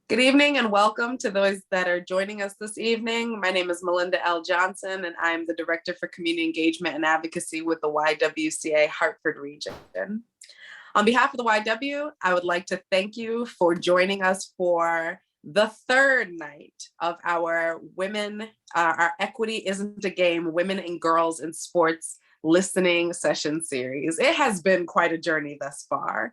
Good evening and welcome to those that are joining us this evening. My name is Melinda L. Johnson and I'm the Director for Community Engagement and Advocacy with the YWCA Hartford region. On behalf of the YW, I would like to thank you for joining us for the third night of our our Equity Isn't a Game, Women and Girls in Sports listening session series. It has been quite a journey thus far.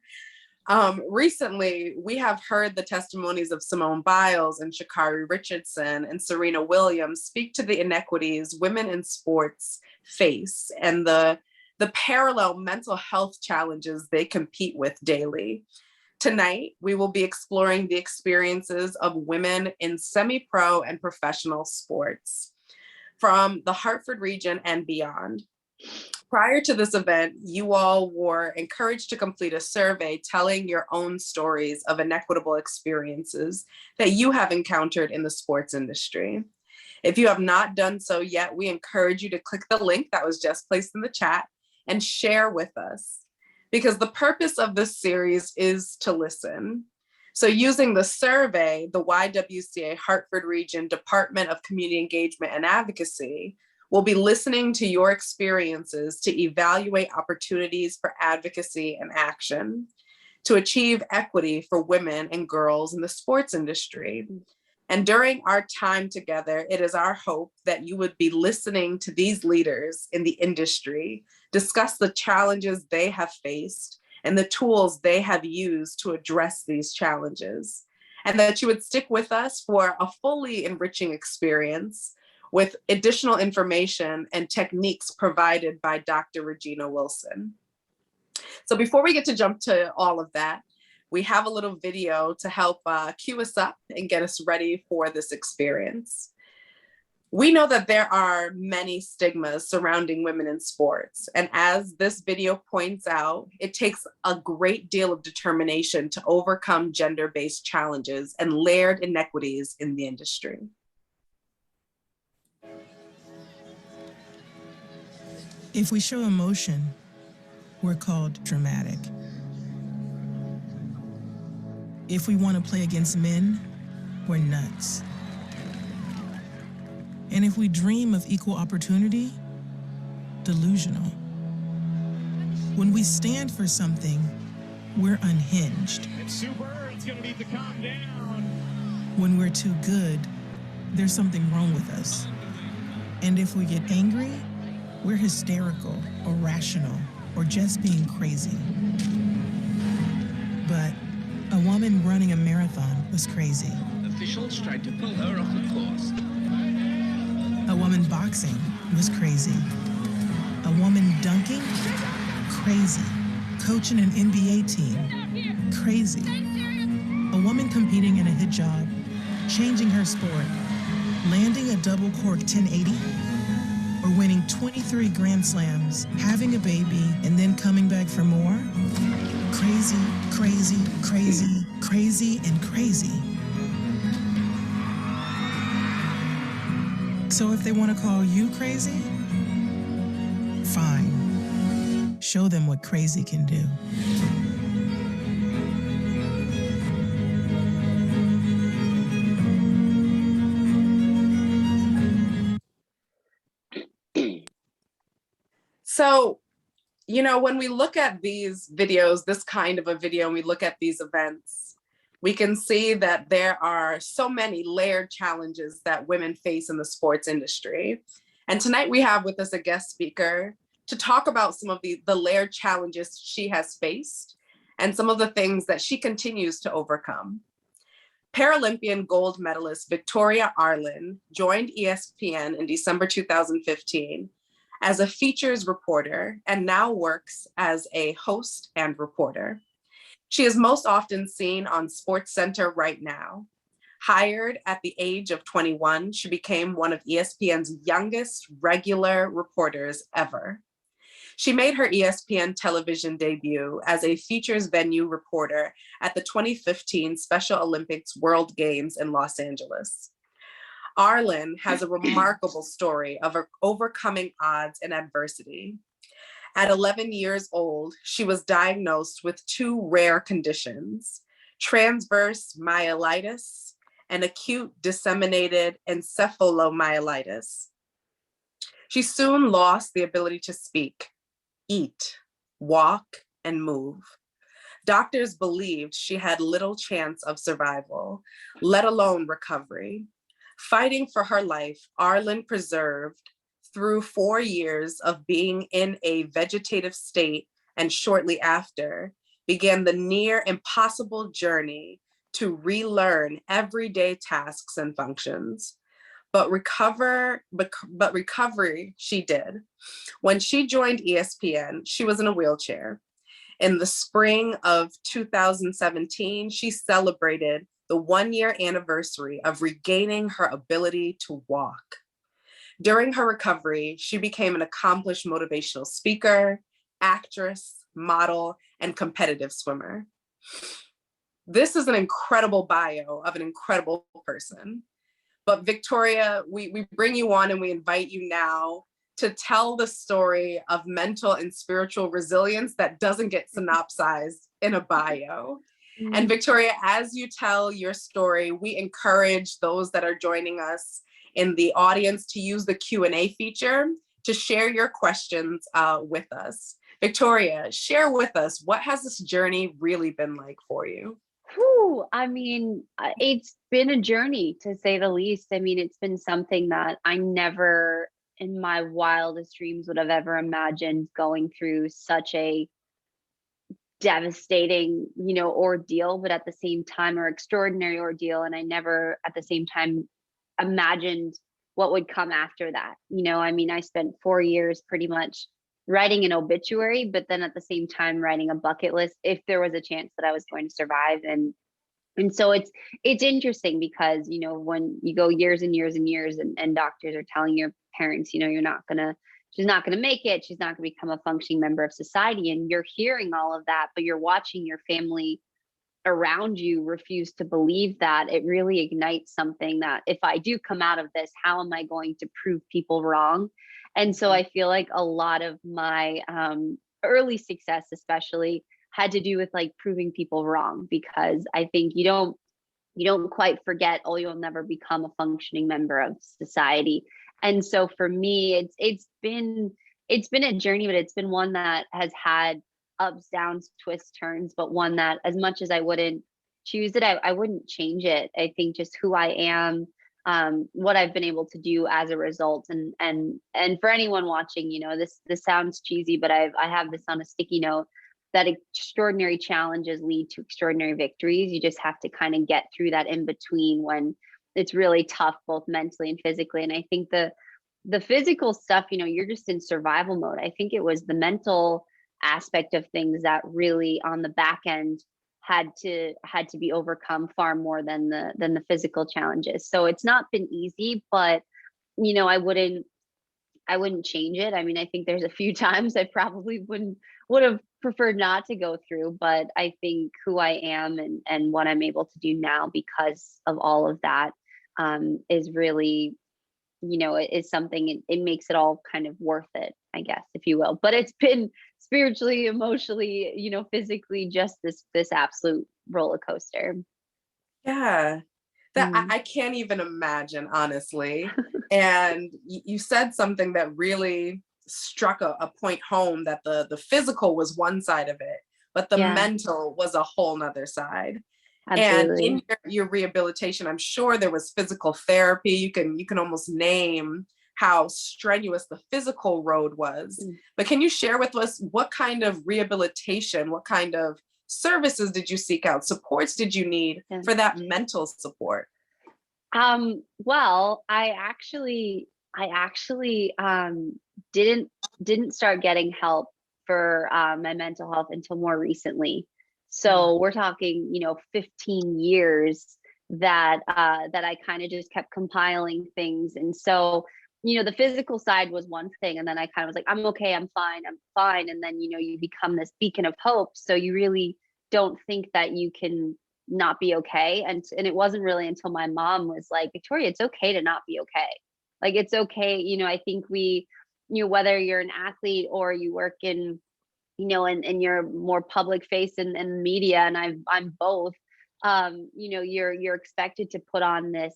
Recently, we have heard the testimonies of Simone Biles and Sha'Carri Richardson and Serena Williams speak to the inequities women in sports face and the parallel mental health challenges they compete with daily. Tonight, we will be exploring the experiences of women in semi-pro and professional sports from the Hartford region and beyond. Prior to this event, you all were encouraged to complete a survey telling your own stories of inequitable experiences that you have encountered in the sports industry. If you have not done so yet, we encourage you to click the link that was just placed in the chat and share with us, because the purpose of this series is to listen. So using the survey, the YWCA Hartford Region Department of Community Engagement and Advocacy will be listening to your experiences to evaluate opportunities for advocacy and action to achieve equity for women and girls in the sports industry. And during our time together, it is our hope that you would be listening to these leaders in the industry discuss the challenges they have faced and the tools they have used to address these challenges, and that you would stick with us for a fully enriching experience with additional information and techniques provided by Dr. Regina Wilson. So before we get to jump to all of that, we have a little video to help cue us up and get us ready for this experience. We know that there are many stigmas surrounding women in sports. And as this video points out, it takes a great deal of determination to overcome gender-based challenges and layered inequities in the industry. If we show emotion, we're called dramatic. If we want to play against men, we're nuts. And if we dream of equal opportunity, delusional. When we stand for something, we're unhinged. It's super, it's gonna need to calm down. When we're too good, there's something wrong with us. And if we get angry, we're hysterical or rational or just being crazy. But a woman running a marathon was crazy. Officials tried to pull her off the course. A woman boxing was crazy. A woman dunking? Crazy. Coaching an NBA team? Crazy. A woman competing in a hijab, changing her sport, landing a double cork 1080? Or winning 23 Grand Slams, having a baby, and then coming back for more? Crazy, crazy, crazy, crazy, and crazy. So if they want to call you crazy, fine. Show them what crazy can do. So, you know, when we look at these videos, this kind of a video, and we look at these events, we can see that there are so many layered challenges that women face in the sports industry. And tonight we have with us a guest speaker to talk about some of the layered challenges she has faced and some of the things that she continues to overcome. Paralympian gold medalist Victoria Arlen joined ESPN in December 2015 as a features reporter and now works as a host and reporter. She is most often seen on SportsCenter Right Now. Hired at the age of 21, she became one of ESPN's youngest regular reporters ever. She made her ESPN television debut as a features venue reporter at the 2015 Special Olympics World Games in Los Angeles. Arlen has a remarkable story of overcoming odds and adversity. At 11 years old, she was diagnosed with two rare conditions: transverse myelitis, and acute disseminated encephalomyelitis. She soon lost the ability to speak, eat, walk, and move. Doctors believed she had little chance of survival, let alone recovery. Fighting for her life, Arlen persevered through 4 years of being in a vegetative state, and shortly after began the near impossible journey to relearn everyday tasks and functions. But recovery she did. When she joined ESPN, she was in a wheelchair. In the spring of 2017, she celebrated the 1-year anniversary of regaining her ability to walk. During her recovery, she became an accomplished motivational speaker, actress, model, and competitive swimmer. This is an incredible bio of an incredible person. But Victoria, we bring you on and we invite you now to tell the story of mental and spiritual resilience that doesn't get synopsized in a bio. And Victoria, as you tell your story, we encourage those that are joining us in the audience to use the Q&A feature to share your questions with us. Victoria, share with us, what has this journey really been like for you? I mean, it's been a journey, to say the least. I mean, it's been something that I never in my wildest dreams would have ever imagined, going through such a devastating, ordeal, but at the same time, or extraordinary ordeal. And I never at the same time imagined what would come after that. I mean, I spent 4 years pretty much writing an obituary, but then at the same time writing a bucket list if there was a chance that I was going to survive. And so it's interesting because, when you go years and years and years and doctors are telling your parents, she's not gonna make it, she's not gonna become a functioning member of society. And you're hearing all of that, but you're watching your family around you refuse to believe that. It really ignites something that, if I do come out of this, how am I going to prove people wrong? And so I feel like a lot of my early success especially had to do with like proving people wrong, because I think you don't quite forget, oh, you'll never become a functioning member of society. And so for me, it's been a journey, but it's been one that has had ups, downs, twists, turns, but one that, as much as I wouldn't choose it, I wouldn't change it. I think just who I am, what I've been able to do as a result. And for anyone watching, this sounds cheesy, but I have this on a sticky note, that extraordinary challenges lead to extraordinary victories. You just have to kind of get through that in between when it's really tough, both mentally and physically. And I think the physical stuff, you're just in survival mode. I think it was the mental aspect of things that really on the back end had to be overcome far more than the physical challenges. So it's not been easy, but I wouldn't change it. I mean, I think there's a few times I probably would have preferred not to go through, but I think who I am and what I'm able to do now because of all of that is really, it is something, it makes it all kind of worth it, I guess, if you will. But it's been spiritually, emotionally, physically, just this absolute roller coaster. Yeah. That I can't even imagine, honestly. And you said something that really struck a point home, that the physical was one side of it, but the mental was a whole nother side. Absolutely. And in your rehabilitation, I'm sure there was physical therapy. You can almost name how strenuous the physical road was. But can you share with us what kind of rehabilitation, what kind of services did you seek out? Supports did you need for that mental support? Well, I actually didn't start getting help for my mental health until more recently. So we're talking, 15 years that I kind of just kept compiling things. And so, the physical side was one thing. And then I kind of was like, I'm okay, I'm fine. And then, you become this beacon of hope. So you really don't think that you can not be okay. And it wasn't really until my mom was like, Victoria, it's okay to not be okay. Like, it's okay. I think whether you're an athlete or you work in, and you're more public face in the media, and I'm both, you're expected to put on this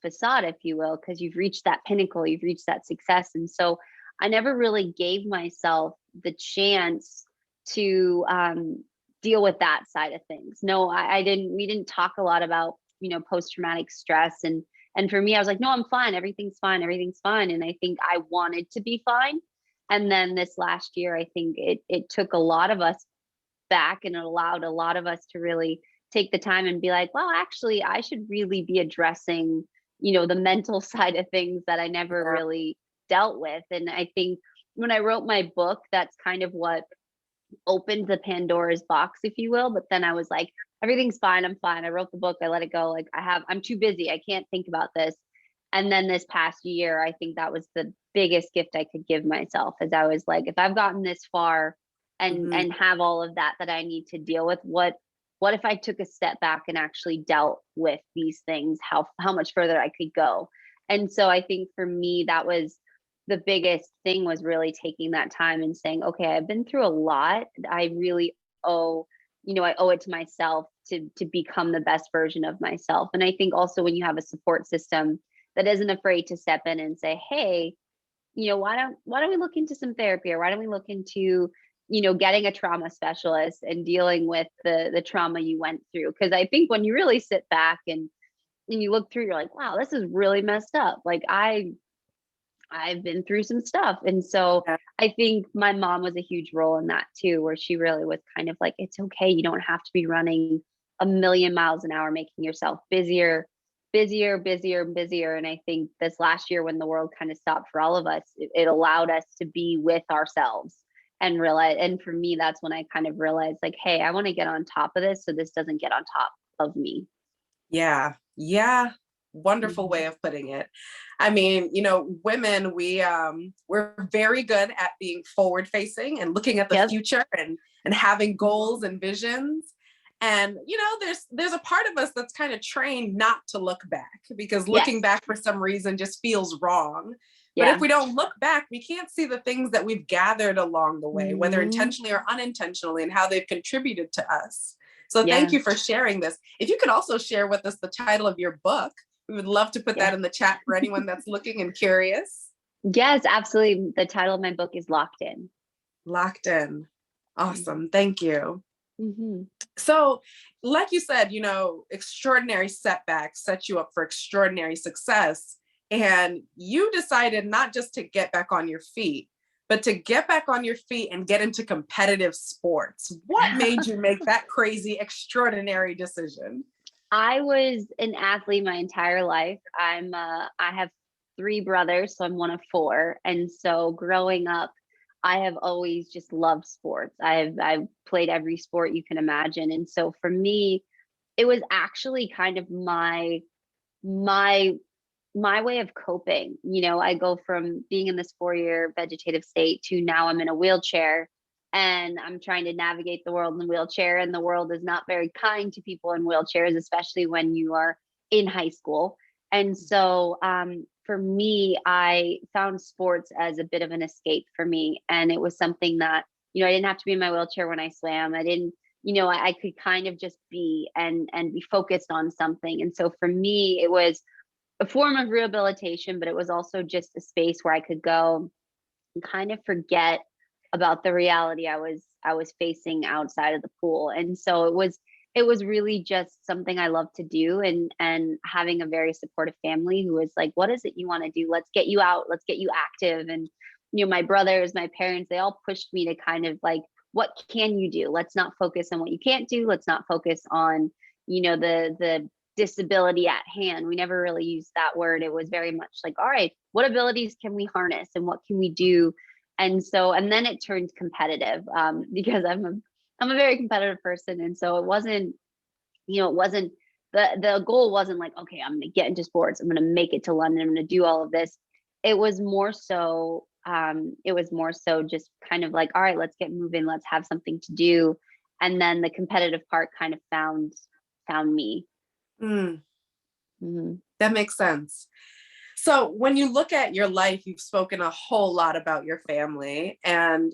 facade, if you will, because you've reached that pinnacle, you've reached that success. And so I never really gave myself the chance to deal with that side of things. No, I didn't. We didn't talk a lot about, post-traumatic stress. And for me, I was like, no, I'm fine. Everything's fine. Everything's fine. And I think I wanted to be fine. And then this last year, I think it took a lot of us back, and it allowed a lot of us to really take the time and be like, well, actually, I should really be addressing, the mental side of things that I never really dealt with. And I think when I wrote my book, that's kind of what opened the Pandora's box, if you will. But then I was like, everything's fine. I'm fine. I wrote the book. I let it go. Like I'm too busy. I can't think about this. And then this past year, I think that was the biggest gift I could give myself, as I was like, if I've gotten this far and have all of that I need to deal with, what if I took a step back and actually dealt with these things, how much further I could go. And so I think for me, that was the biggest thing, was really taking that time and saying, okay, I've been through a lot. I really owe it to myself to become the best version of myself. And I think also when you have a support system that isn't afraid to step in and say, hey, why don't we look into some therapy, or why don't we look into, getting a trauma specialist and dealing with the trauma you went through. Because I think when you really sit back and you look through, you're like, wow, this is really messed up. Like I've been through some stuff. And so I think my mom was a huge role in that too, where she really was kind of like, it's okay. You don't have to be running a million miles an hour, making yourself busier. And I think this last year, when the world kind of stopped for all of us, it allowed us to be with ourselves and realize. And for me, that's when I kind of realized, like, hey, I want to get on top of this, so this doesn't get on top of me. Yeah. Wonderful way of putting it. I mean, women, we're very good at being forward facing and looking at the future and having goals and visions. And, there's a part of us that's kind of trained not to look back, because looking back for some reason just feels wrong. But if we don't look back, we can't see the things that we've gathered along the way, whether intentionally or unintentionally, and how they've contributed to us. So thank you for sharing this. If you could also share with us the title of your book, we would love to put that in the chat for anyone that's looking and curious. Yes, absolutely. The title of my book is Locked In. Locked In. Awesome. Thank you. So, like you said, extraordinary setbacks set you up for extraordinary success. And you decided not just to get back on your feet, but to get back on your feet and get into competitive sports. What made you make that crazy, extraordinary decision? I was an athlete my entire life. I have 3 brothers, so I'm one of 4. And so growing up, I have always just loved sports. I've played every sport you can imagine. And so for me, it was actually kind of my way of coping. I go from being in this 4-year vegetative state to now I'm in a wheelchair, and I'm trying to navigate the world in the wheelchair, and the world is not very kind to people in wheelchairs, especially when you are in high school. And so for me, I found sports as a bit of an escape for me. And it was something that, I didn't have to be in my wheelchair when I swam. I didn't, I could kind of just be and be focused on something. And so for me, it was a form of rehabilitation, but it was also just a space where I could go and kind of forget about the reality I was facing outside of the pool. And so it was really just something I love to do, and having a very supportive family who was like, what is it you want to do? Let's get you out, let's get you active. And my brothers, my parents, they all pushed me to kind of like, what can you do? Let's not focus on what you can't do. Let's not focus on, the disability at hand. We never really used that word. It was very much like, all right, what abilities can we harness and what can we do? And then it turned competitive, because I'm a very competitive person. And so it wasn't the goal wasn't like, okay, I'm going to get into sports, I'm going to make it to London, I'm going to do all of this. It was more so just kind of like, all right, let's get moving, let's have something to do. And then the competitive part kind of found me. That makes sense. So when you look at your life, you've spoken a whole lot about your family, and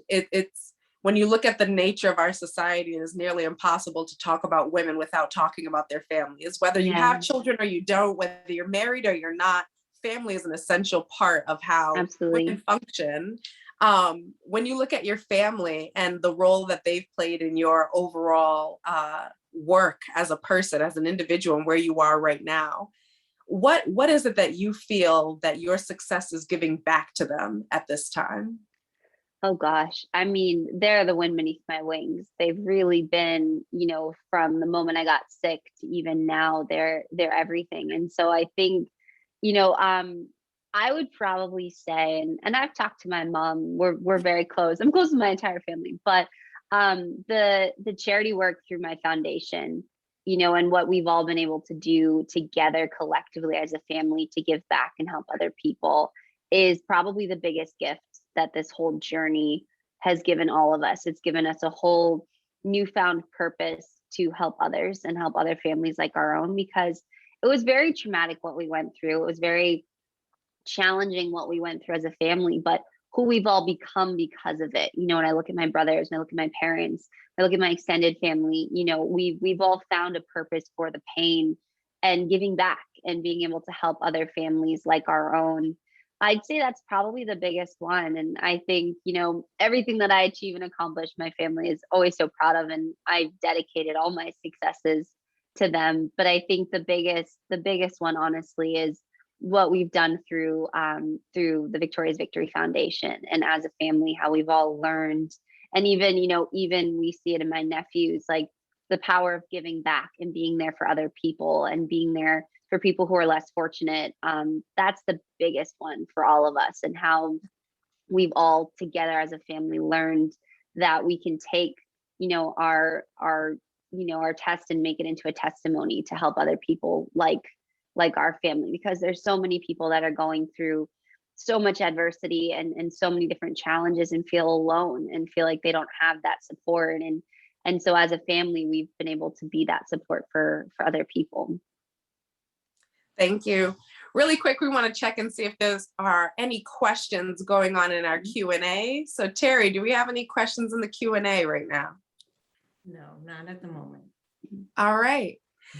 when you look at the nature of our society, it is nearly impossible to talk about women without talking about their families. Whether you Yeah, have children or you don't, whether you're married or you're not, family is an essential part of how women absolutely. function. When you look at your family and the role that they've played in your overall work as a person, as an individual, and where you are right now, what is it that you feel that your success is giving back to them at this time? Oh gosh. I mean, they're the wind beneath my wings. They've really been, from the moment I got sick to even now, they're everything. And so I think, I would probably say, and I've talked to my mom, we're very close. I'm close to my entire family, but the charity work through my foundation, and what we've all been able to do together collectively as a family to give back and help other people is probably the biggest gift that this whole journey has given all of us. It's given us a whole newfound purpose to help others and help other families like our own, because it was very traumatic what we went through. It was very challenging what we went through as a family, but who we've all become because of it. When I look at my brothers and I look at my parents, I look at my extended family, we've all found a purpose for the pain and giving back and being able to help other families like our own. I'd say that's probably the biggest one. And I think, everything that I achieve and accomplish, my family is always so proud of, and I've dedicated all my successes to them. But I think the biggest one, honestly, is what we've done through the Victoria's Victory Foundation, and as a family, how we've all learned. And even we see it in my nephews, like the power of giving back and being there for other people and being there for people who are less fortunate. That's the biggest one for all of us, and how we've all together as a family learned that we can take, our test and make it into a testimony to help other people like our family, because there's so many people that are going through so much adversity and so many different challenges and feel alone and feel like they don't have that support. And so as a family, we've been able to be that support for other people. Thank you. Really quick, we want to check and see if there are any questions going on in our Q&A. So Terry, do we have any questions in the Q&A right now? No, not at the moment. All right.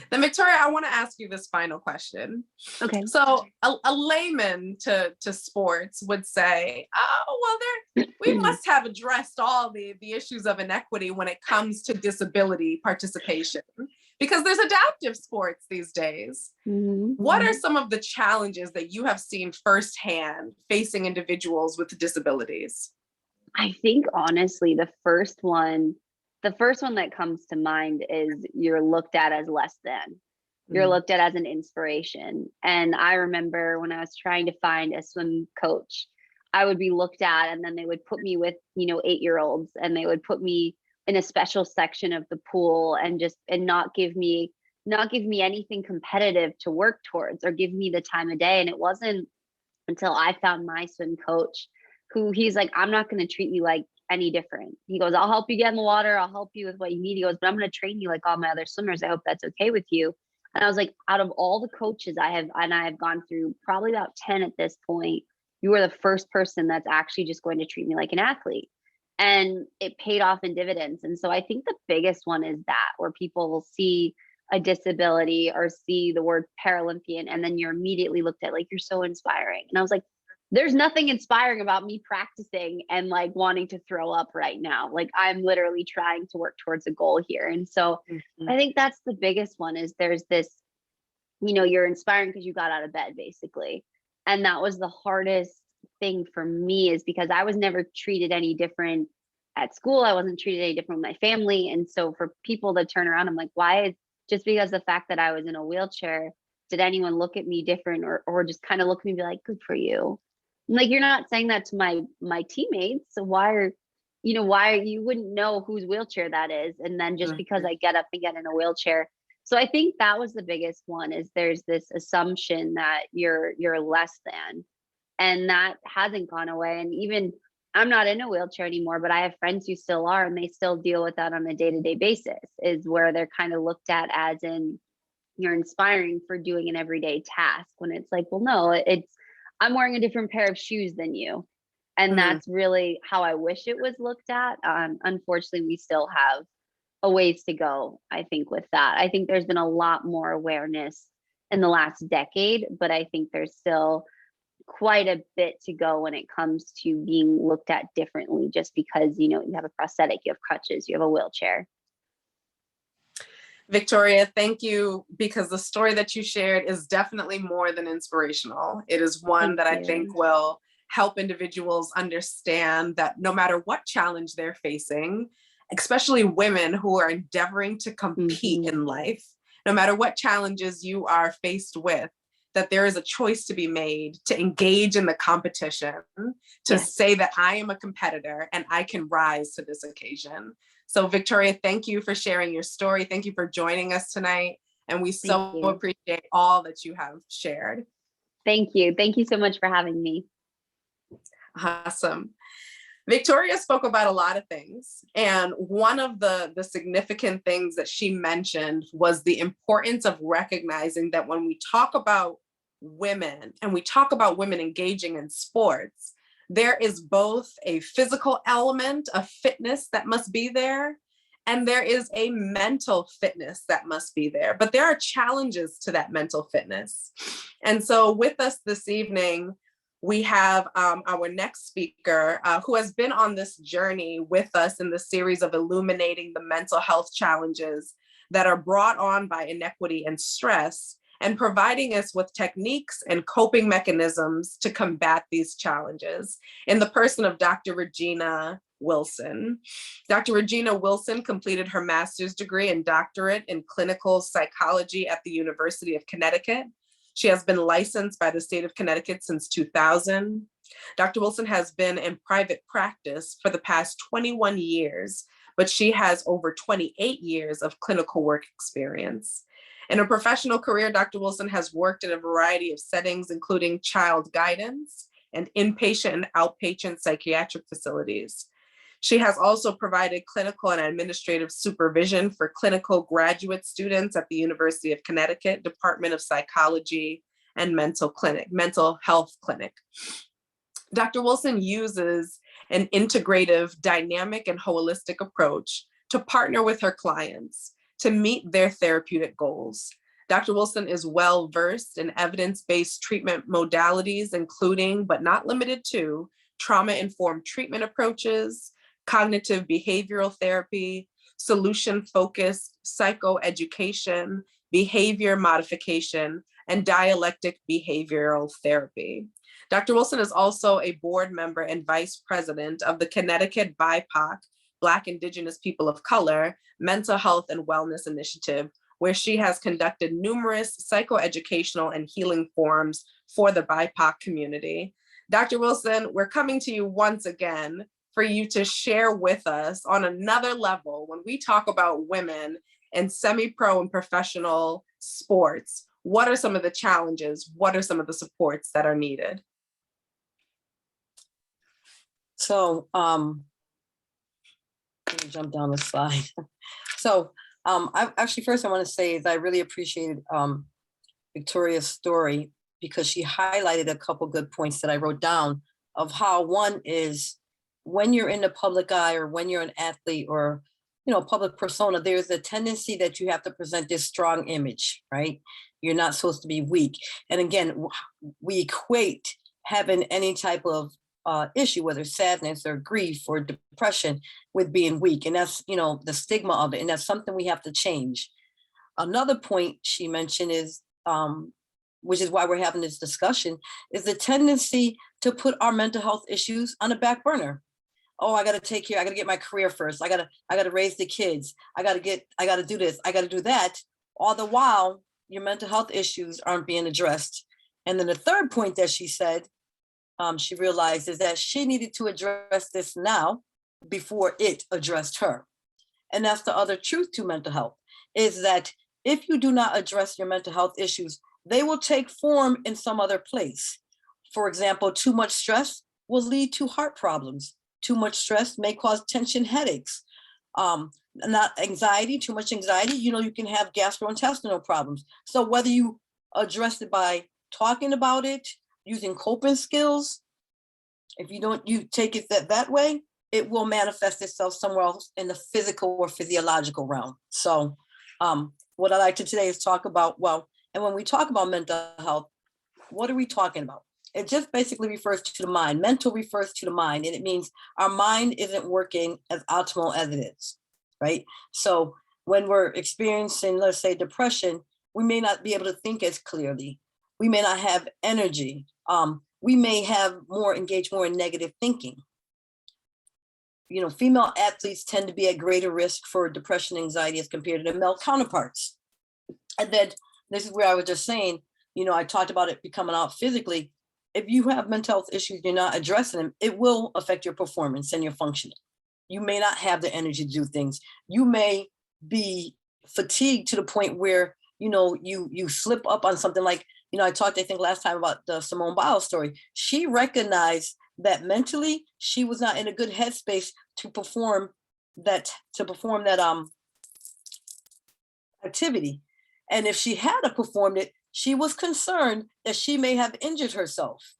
Then Victoria, I want to ask you this final question. Okay. So a layman to sports would say, oh, well, we must have addressed all the issues of inequity when it comes to disability participation, because there's adaptive sports these days. Mm-hmm. What are some of the challenges that you have seen firsthand facing individuals with disabilities? I think honestly, the first one that comes to mind is you're looked at as less than. You're looked at as an inspiration. And I remember when I was trying to find a swim coach, I would be looked at, and then they would put me with, 8-year-olds, and they would put me in a special section of the pool and not give me anything competitive to work towards or give me the time of day. And it wasn't until I found my swim coach who he's like, I'm not going to treat you like any different. He goes, I'll help you get in the water. I'll help you with what you need. He goes, but I'm going to train you like all my other swimmers. I hope that's okay with you. And I was like, out of all the coaches I have gone through, probably about 10 at this point, you are the first person that's actually just going to treat me like an athlete. And it paid off in dividends. And so I think the biggest one is that, where people will see a disability or see the word Paralympian, and then you're immediately looked at like, you're so inspiring. And I was like, there's nothing inspiring about me practicing and like wanting to throw up right now. Like, I'm literally trying to work towards a goal here. And so I think that's the biggest one, is there's this, you're inspiring because you got out of bed basically. And that was the hardest thing for me, is because I was never treated any different at school. I wasn't treated any different with my family. And so for people to turn around, I'm like, why? Just because the fact that I was in a wheelchair, did anyone look at me different or just kind of look at me and be like, good for you? Like, you're not saying that to my teammates. So why you wouldn't know whose wheelchair that is. And then just because I get up and get in a wheelchair. So I think that was the biggest one, is there's this assumption that you're less than, and that hasn't gone away. And even I'm not in a wheelchair anymore, but I have friends who still are, and they still deal with that on a day-to-day basis, is where they're kind of looked at as in, you're inspiring for doing an everyday task, when it's like, well, no, I'm wearing a different pair of shoes than you. And that's really how I wish it was looked at. Unfortunately, we still have a ways to go, I think, with that. I think there's been a lot more awareness in the last decade, but I think there's still quite a bit to go when it comes to being looked at differently, just because, you know, you have a prosthetic, you have crutches, you have a wheelchair. Victoria, thank you, because the story that you shared is definitely more than inspirational. It is one that I think will help individuals understand that no matter what challenge they're facing, especially women who are endeavoring to compete in life, no matter what challenges you are faced with, that there is a choice to be made to engage in the competition, to say that I am a competitor and I can rise to this occasion. So Victoria, thank you for sharing your story. Thank you for joining us tonight. And we so appreciate all that you have shared. Thank you. Thank you so much for having me. Awesome. Victoria spoke about a lot of things. And one of the significant things that she mentioned was the importance of recognizing that when we talk about women and we talk about women engaging in sports, there is both a physical element of fitness that must be there, and there is a mental fitness that must be there. But there are challenges to that mental fitness. And so with us this evening, we have our next speaker who has been on this journey with us in the series of illuminating the mental health challenges that are brought on by inequity and stress, and providing us with techniques and coping mechanisms to combat these challenges, in the person of Dr. Regina Wilson. Dr. Regina Wilson completed her master's degree and doctorate in clinical psychology at the University of Connecticut. She has been licensed by the state of Connecticut since 2000. Dr. Wilson has been in private practice for the past 21 years, but she has over 28 years of clinical work experience. In her professional career, Dr. Wilson has worked in a variety of settings, including child guidance and inpatient and outpatient psychiatric facilities. She has also provided clinical and administrative supervision for clinical graduate students at the University of Connecticut Department of Psychology and Mental Health Clinic. Dr. Wilson uses an integrative, dynamic, and holistic approach to partner with her clients to meet their therapeutic goals. Dr. Wilson is well-versed in evidence-based treatment modalities, including, but not limited to, trauma-informed treatment approaches, cognitive behavioral therapy, solution-focused psychoeducation, behavior modification, and dialectic behavioral therapy. Dr. Wilson is also a board member and vice president of the Connecticut BIPOC, Black, Indigenous People of Color, Mental Health and Wellness Initiative, where she has conducted numerous psychoeducational and healing forums for the BIPOC community. Dr. Wilson, we're coming to you once again for you to share with us on another level, when we talk about women in semi-pro and professional sports, what are some of the challenges? What are some of the supports that are needed? So, let me jump down the slide. So, first I want to say is I really appreciated Victoria's story, because she highlighted a couple good points that I wrote down of how one is, when you're in the public eye or when you're an athlete or, you know, public persona, there's a tendency that you have to present this strong image, right? You're not supposed to be weak. And again, we equate having any type of issue, whether sadness or grief or depression, with being weak. And that's, you know, the stigma of it. And that's something we have to change. Another point she mentioned is, which is why we're having this discussion, is the tendency to put our mental health issues on the back burner. Oh, I got to get my career first. I got to raise the kids. I got to do this. I got to do that. All the while, your mental health issues aren't being addressed. And then the third point that she said, she realized, is that she needed to address this now before it addressed her. And that's the other truth to mental health, is that if you do not address your mental health issues, they will take form in some other place. For example, too much stress will lead to heart problems. Too much stress may cause tension headaches. Not anxiety, too much anxiety, you know, you can have gastrointestinal problems. So whether you address it by talking about it, using coping skills, If you take it that way, it will manifest itself somewhere else in the physical or physiological realm. So what I like to today is talk about, and when we talk about mental health, what are we talking about? It just basically refers to the mind. Mental refers to the mind, and it means our mind isn't working as optimal as it is, right? So when we're experiencing, let's say, depression, we may not be able to think as clearly. We may not have energy. We may engage more in negative thinking. Female athletes tend to be at greater risk for depression, anxiety as compared to their male counterparts. And then this is where I was just saying, I talked about it becoming out physically. If you have mental health issues, you're not addressing them, it will affect your performance and your functioning. You may not have the energy to do things. You may be fatigued to the point where, you slip up on something like, I talked, I think last time about the Simone Biles story. She recognized that mentally she was not in a good headspace to perform that activity. And if she had performed it, she was concerned that she may have injured herself.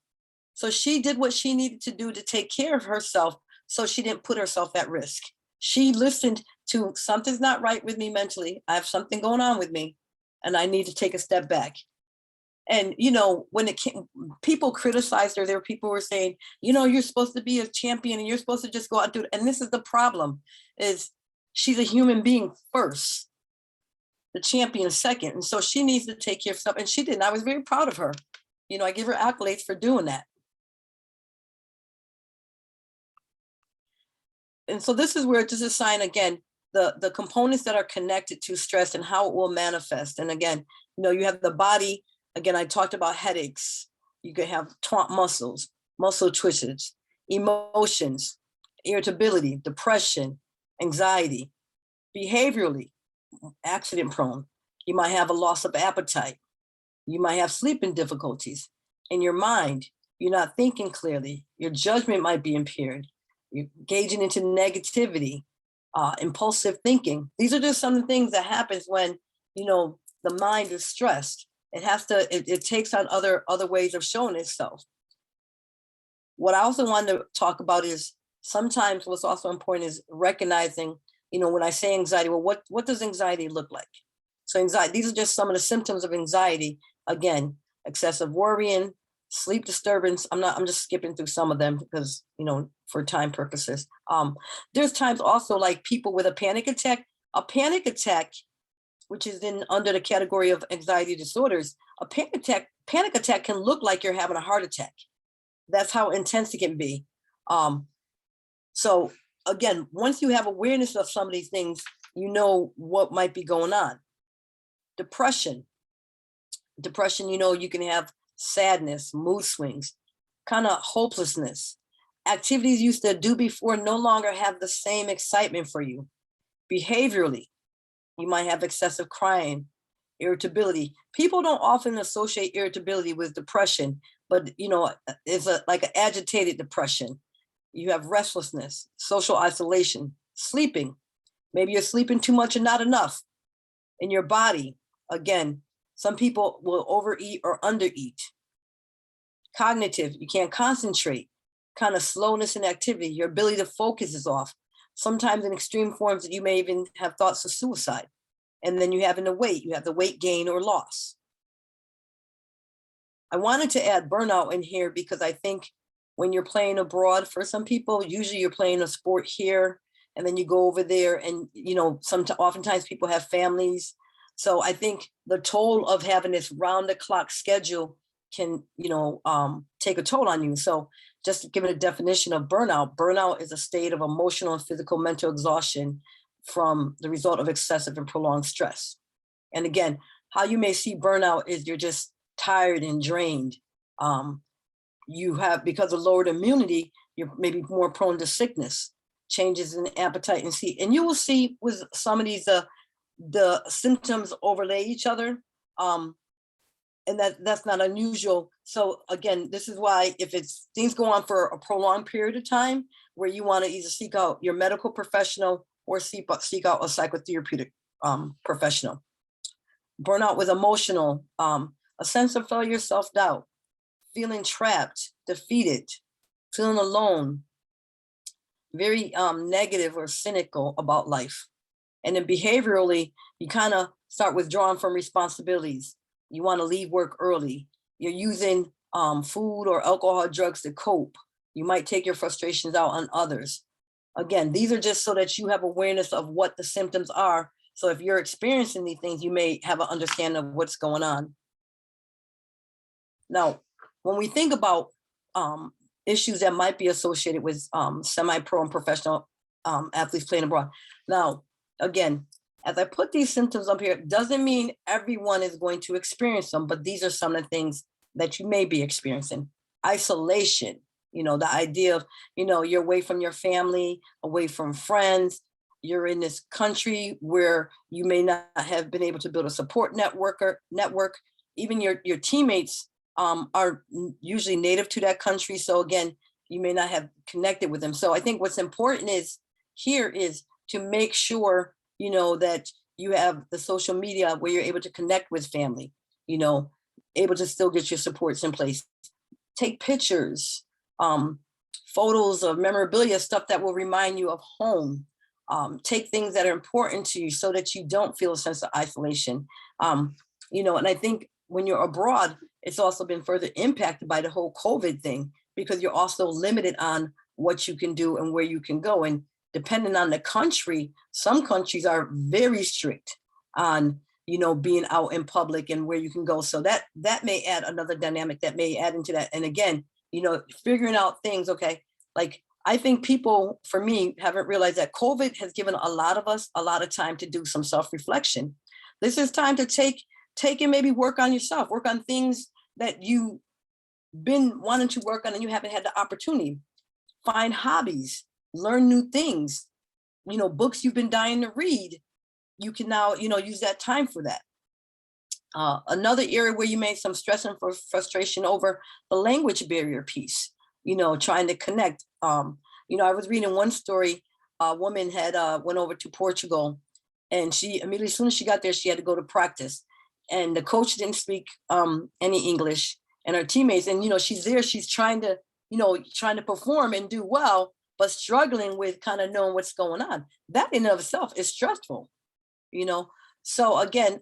So she did what she needed to do to take care of herself so she didn't put herself at risk. She listened to, something's not right with me mentally. I have something going on with me and I need to take a step back. And, when people criticized her, there were people who were saying, you're supposed to be a champion and you're supposed to just go out and do it. And this is the problem, is she's a human being first, the champion second. And so she needs to take care of herself. And she did. And I was very proud of her. I give her accolades for doing that. And so this is where just a sign, again, the components that are connected to stress and how it will manifest. And again, you have the body. Again, I talked about headaches. You can have taut muscles, muscle twitches, emotions, irritability, depression, anxiety, behaviorally, accident prone. You might have a loss of appetite. You might have sleeping difficulties. In your mind, you're not thinking clearly. Your judgment might be impaired. You're engaging into negativity, impulsive thinking. These are just some of the things that happens when, the mind is stressed. It takes on other ways of showing itself. What I also wanted to talk about is sometimes what's also important is recognizing, when I say anxiety, well, what does anxiety look like? So anxiety, these are just some of the symptoms of anxiety. Again, excessive worrying, sleep disturbance. I'm just skipping through some of them because, for time purposes. There's times also like people with a panic attack, which is under the category of anxiety disorders. A panic attack can look like you're having a heart attack. That's how intense it can be. So again, once you have awareness of some of these things, you know what might be going on. Depression, you can have sadness, mood swings, kind of hopelessness. Activities you used to do before no longer have the same excitement for you. Behaviorally, you might have excessive crying, irritability. People don't often associate irritability with depression, but it's like an agitated depression. You have restlessness, social isolation, sleeping. Maybe you're sleeping too much and not enough. In your body, again, some people will overeat or undereat. Cognitive, you can't concentrate. Kind of slowness in activity. Your ability to focus is off. Sometimes in extreme forms that you may even have thoughts of suicide. And then you have the weight gain or loss. I wanted to add burnout in here because I think when you're playing abroad, for some people, usually you're playing a sport here and then you go over there and, oftentimes people have families. So I think the toll of having this round the clock schedule can, take a toll on you. So just to give it a definition of burnout is a state of emotional and physical mental exhaustion from the result of excessive and prolonged stress. And again, how you may see burnout is you're just tired and drained. You have, because of lowered immunity, you're maybe more prone to sickness, changes in appetite and sleep. And you will see with some of these, the symptoms overlay each other. And that's not unusual. So again, this is why if things go on for a prolonged period of time, where you want to either seek out your medical professional or seek out a psychotherapeutic professional. Burnout with emotional, a sense of failure, self-doubt, feeling trapped, defeated, feeling alone, very negative or cynical about life. And then behaviorally, you kind of start withdrawing from responsibilities. You want to leave work early. You're using food or alcohol, drugs to cope. You might take your frustrations out on others. Again, these are just so that you have awareness of what the symptoms are. So if you're experiencing these things, you may have an understanding of what's going on. Now, when we think about issues that might be associated with semi-pro and professional athletes playing abroad. Now, again, as I put these symptoms up here, doesn't mean everyone is going to experience them, but these are some of the things that you may be experiencing. Isolation, the idea of, you're away from your family, away from friends. You're in this country where you may not have been able to build a support network. Even your teammates are usually native to that country. So again, you may not have connected with them. So I think what's important is to make sure, that you have the social media where you're able to connect with family, able to still get your supports in place. Take pictures, photos of memorabilia, stuff that will remind you of home. Take things that are important to you so that you don't feel a sense of isolation. And I think when you're abroad, it's also been further impacted by the whole COVID thing, because you're also limited on what you can do and where you can go. And depending on the country, some countries are very strict on, being out in public and where you can go. So that may add another dynamic that may add into that. And again, figuring out things, okay, like I think people, for me, haven't realized that COVID has given a lot of us a lot of time to do some self-reflection. This is time to take and maybe work on yourself, work on things that you've been wanting to work on and you haven't had the opportunity. Find hobbies, learn new things, books you've been dying to read. You can now, use that time for that. Another area where you may have some stress and frustration over the language barrier piece, trying to connect. I was reading one story, a woman had went over to Portugal, and she immediately, as soon as she got there, she had to go to practice. And the coach didn't speak any English, and her teammates, and she's there, she's trying to perform and do well, but struggling with kind of knowing what's going on. That in and of itself is stressful, So again,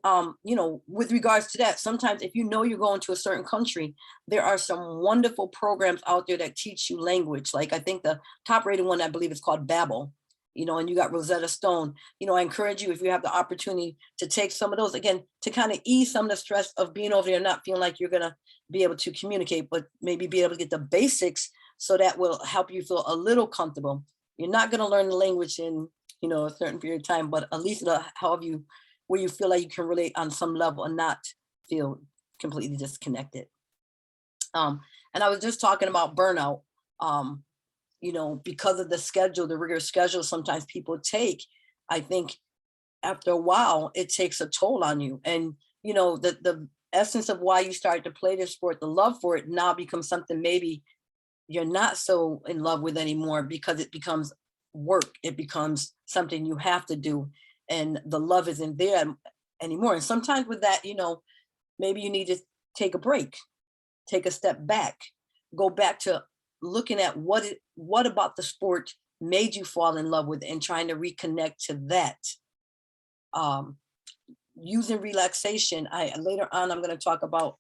with regards to that, sometimes if you're going to a certain country, there are some wonderful programs out there that teach you language. Like I think the top rated one, I believe, is called Babbel, and you got Rosetta Stone. I encourage you, if you have the opportunity, to take some of those, again, to kind of ease some of the stress of being over there, not feeling like you're going to be able to communicate, but maybe be able to get the basics, so that will help you feel a little comfortable. You're not going to learn the language in, a certain period of time, but at least it'll help you where you feel like you can relate on some level and not feel completely disconnected. And I was just talking about burnout, because of the schedule, the rigorous schedule sometimes people take. I think after a while, it takes a toll on you. And, the essence of why you started to play this sport, the love for it, now becomes something maybe you're not so in love with anymore, because it becomes work. It becomes something you have to do, and the love isn't there anymore. And sometimes with that, maybe you need to take a break, take a step back, go back to looking at what about the sport made you fall in love with it, and trying to reconnect to that. Using relaxation. Later on, I'm going to talk about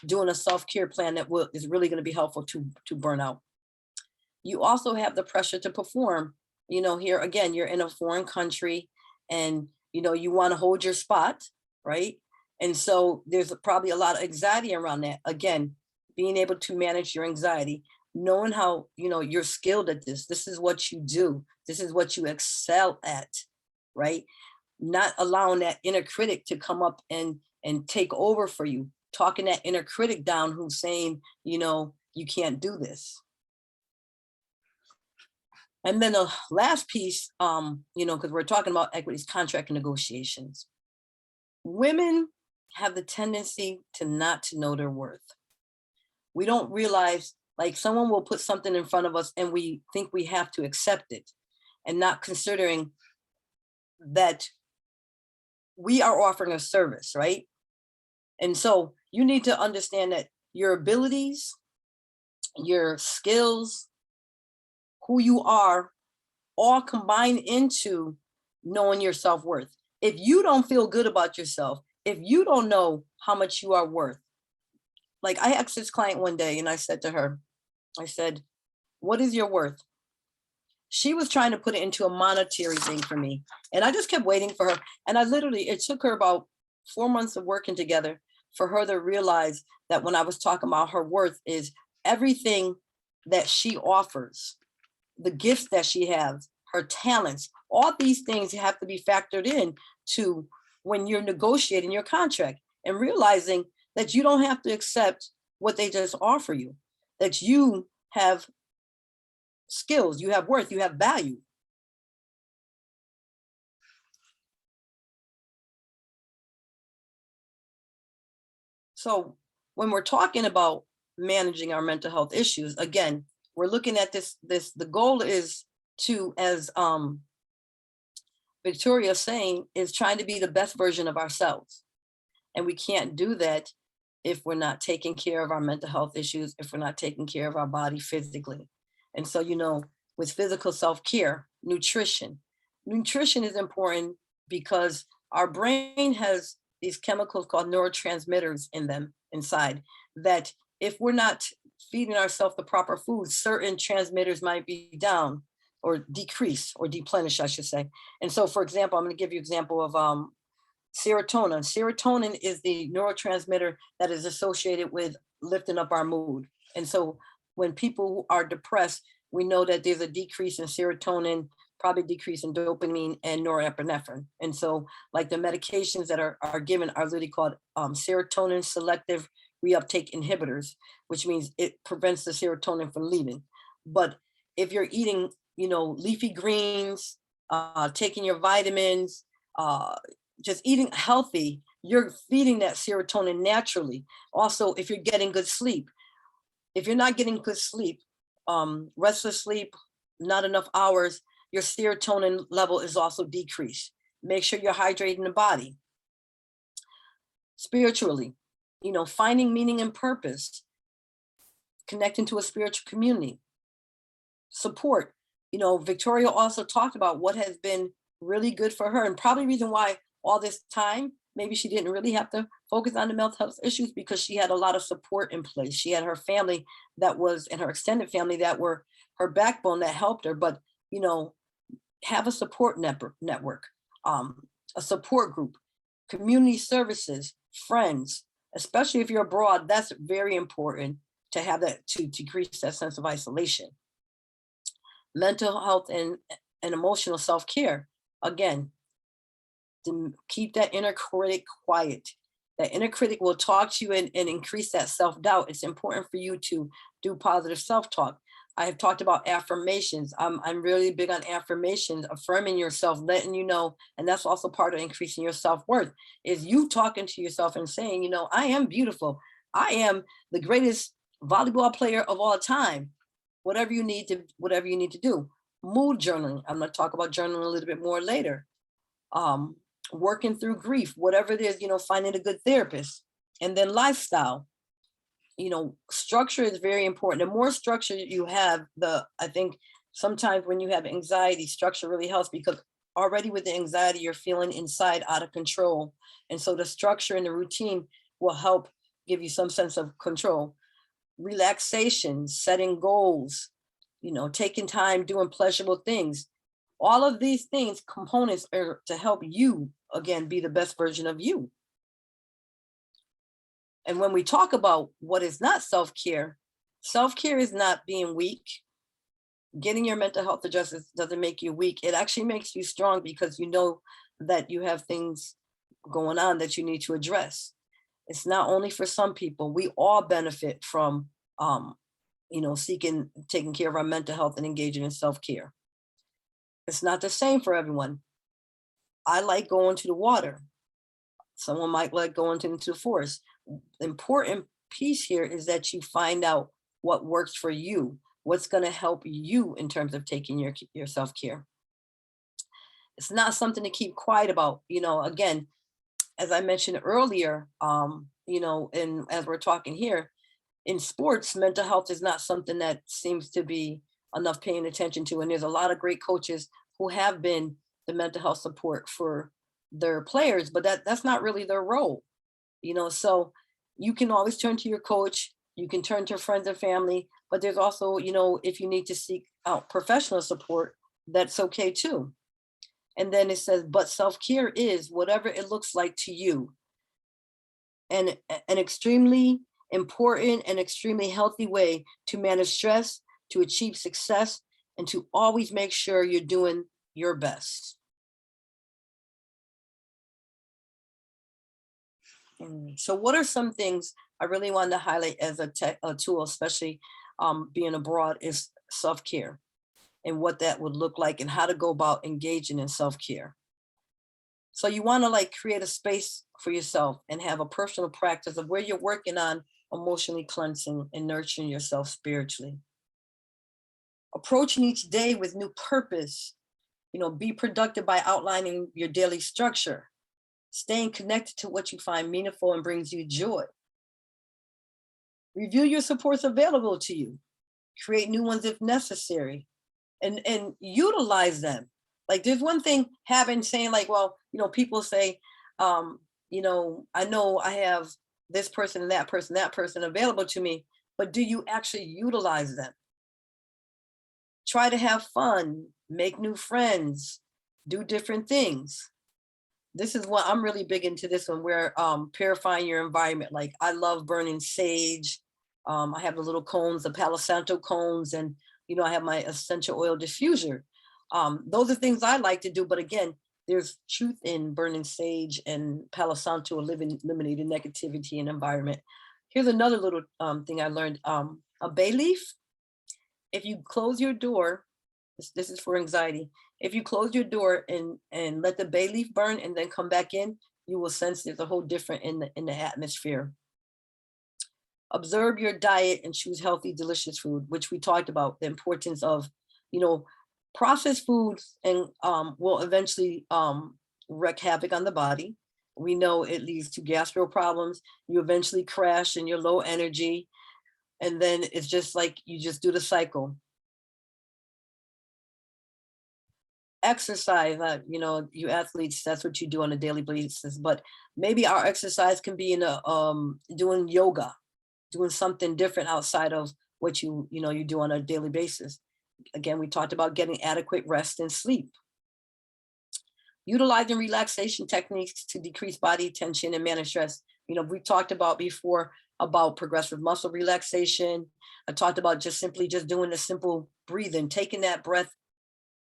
doing a self-care plan that is really going to be helpful to burnout. You also have the pressure to perform. Here again, you're in a foreign country, and you want to hold your spot, right? And so there's probably a lot of anxiety around that. Again, being able to manage your anxiety, knowing how you're skilled at this. This is what you do. This is what you excel at, right? Not allowing that inner critic to come up and take over for you, talking that inner critic down who's saying, you can't do this. And then the last piece, because we're talking about equities, contract and negotiations. Women have the tendency to not to know their worth. We don't realize, like, someone will put something in front of us and we think we have to accept it, and not considering that we are offering a service, right? And so you need to understand that your abilities your skills, who you are, all combine into knowing your self-worth. If you don't feel good about yourself, if you don't know how much you are worth, like I asked this client one day and I said to her, I said, what is your worth? She was trying to put it into a monetary thing for me. And I just kept waiting for her. And it took her about 4 months of working together for her to realize that when I was talking about her worth is everything that she offers, the gifts that she has, her talents, all these things have to be factored in to when you're negotiating your contract and realizing that you don't have to accept what they just offer you, that you have skills, you have worth, you have value. So when we're talking about managing our mental health issues, again, we're looking at the goal is to, as Victoria's saying, is trying to be the best version of ourselves. And we can't do that if we're not taking care of our mental health issues, if we're not taking care of our body physically. And so, with physical self-care, nutrition is important because our brain has these chemicals called neurotransmitters in them inside that if we're not feeding ourselves the proper food, certain transmitters might be down or decrease or deplenish, I should say. And so, for example, I'm going to give you an example of serotonin. Serotonin is the neurotransmitter that is associated with lifting up our mood. And so when people are depressed, we know that there's a decrease in serotonin, probably decrease in dopamine and norepinephrine. And so like the medications that are given are literally called serotonin selective reuptake inhibitors, which means it prevents the serotonin from leaving. But if you're eating, leafy greens, taking your vitamins, just eating healthy, you're feeding that serotonin naturally. Also, if you're getting good sleep, if you're not getting good sleep, restless sleep, not enough hours, your serotonin level is also decreased. Make sure you're hydrating the body. Spiritually, finding meaning and purpose, connecting to a spiritual community, support. Victoria also talked about what has been really good for her and probably reason why all this time, maybe she didn't really have to focus on the mental health issues because she had a lot of support in place. She had her family and her extended family that were her backbone that helped her, but, have a support network, a support group, community services, friends, especially if you're abroad, that's very important to have that to decrease that sense of isolation. Mental health and emotional self-care. Again, to keep that inner critic quiet. That inner critic will talk to you and increase that self-doubt. It's important for you to do positive self-talk. I have talked about affirmations. I'm really big on affirmations, affirming yourself, letting you know, and that's also part of increasing your self-worth, is you talking to yourself and saying, I am beautiful. I am the greatest volleyball player of all time. Whatever you need to do. Mood journaling. I'm going to talk about journaling a little bit more later. Working through grief, whatever it is, finding a good therapist. And then lifestyle. Structure is very important. The more structure you have, I think sometimes when you have anxiety, structure really helps because already with the anxiety, you're feeling inside out of control. And so the structure and the routine will help give you some sense of control. Relaxation, setting goals, taking time, doing pleasurable things. All of these things, components are to help you, again, be the best version of you. And when we talk about what is not self-care is not being weak. Getting your mental health addressed doesn't make you weak. It actually makes you strong because you know that you have things going on that you need to address. It's not only for some people. We all benefit from, taking care of our mental health and engaging in self-care. It's not the same for everyone. I like going to the water. Someone might like going into the forest. The important piece here is that you find out what works for you, what's going to help you in terms of taking your self-care. It's not something to keep quiet about. Again, as I mentioned earlier, and as we're talking here, in sports, mental health is not something that seems to be enough paying attention to. And there's a lot of great coaches who have been the mental health support for their players, but that's not really their role, so you can always turn to your coach, you can turn to friends and family, but there's also, if you need to seek out professional support, that's okay too. And then it says, but self-care is whatever it looks like to you. And an extremely important and extremely healthy way to manage stress, to achieve success, and to always make sure you're doing your best. So what are some things I really wanted to highlight as a tool, especially being abroad, is self-care and what that would look like and how to go about engaging in self-care. So you want to create a space for yourself and have a personal practice of where you're working on emotionally cleansing and nurturing yourself spiritually. Approaching each day with new purpose, be productive by outlining your daily structure, staying connected to what you find meaningful and brings you joy. Review your supports available to you, create new ones if necessary, and utilize them. There's one thing saying people say, I know I have this person and that person available to me, but do you actually utilize them? Try to have fun, make new friends, do different things. This is what I'm really big into, this one, where purifying your environment. I love burning sage. I have the little cones, the Palo Santo cones, and I have my essential oil diffuser. Those are things I like to do, but again, there's truth in burning sage and Palo Santo, eliminating negativity in environment. Here's another little thing I learned. A bay leaf, if you close your door, this is for anxiety. If you close your door and let the bay leaf burn and then come back in, you will sense there's a whole different in the atmosphere. Observe your diet and choose healthy, delicious food, which we talked about, the importance of, processed foods and will eventually wreak havoc on the body. We know it leads to gastro problems. You eventually crash and you're low energy. And then it's just you just do the cycle. Exercise, you athletes, that's what you do on a daily basis, but maybe our exercise can be doing yoga, doing something different outside of what you do on a daily basis. Again, we talked about getting adequate rest and sleep. Utilizing relaxation techniques to decrease body tension and manage stress. We talked about before about progressive muscle relaxation. I talked about just doing the simple breathing, taking that breath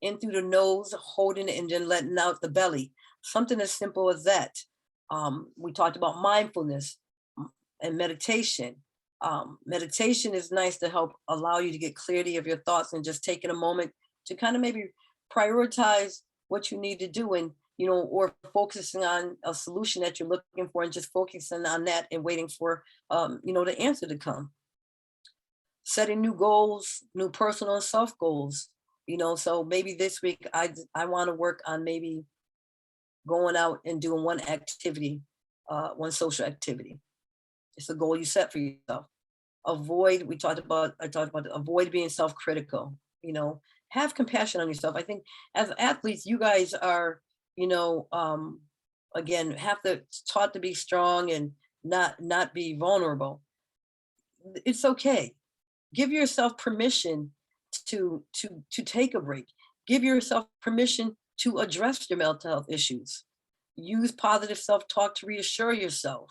in through the nose, holding it, and then letting out the belly. Something as simple as that. We talked about mindfulness and meditation. Meditation is nice to help allow you to get clarity of your thoughts and just taking a moment to kind of maybe prioritize what you need to do and, or focusing on a solution that you're looking for and just focusing on that and waiting for, the answer to come. Setting new goals, new personal and self goals. So maybe this week I want to work on maybe going out and doing one activity, one social activity. It's a goal you set for yourself. Avoid being self-critical, have compassion on yourself. I think as athletes, you guys are, again, taught to be strong and not be vulnerable. It's okay. Give yourself permission to take a break. Give yourself permission to address your mental health issues. Use positive self-talk to reassure yourself,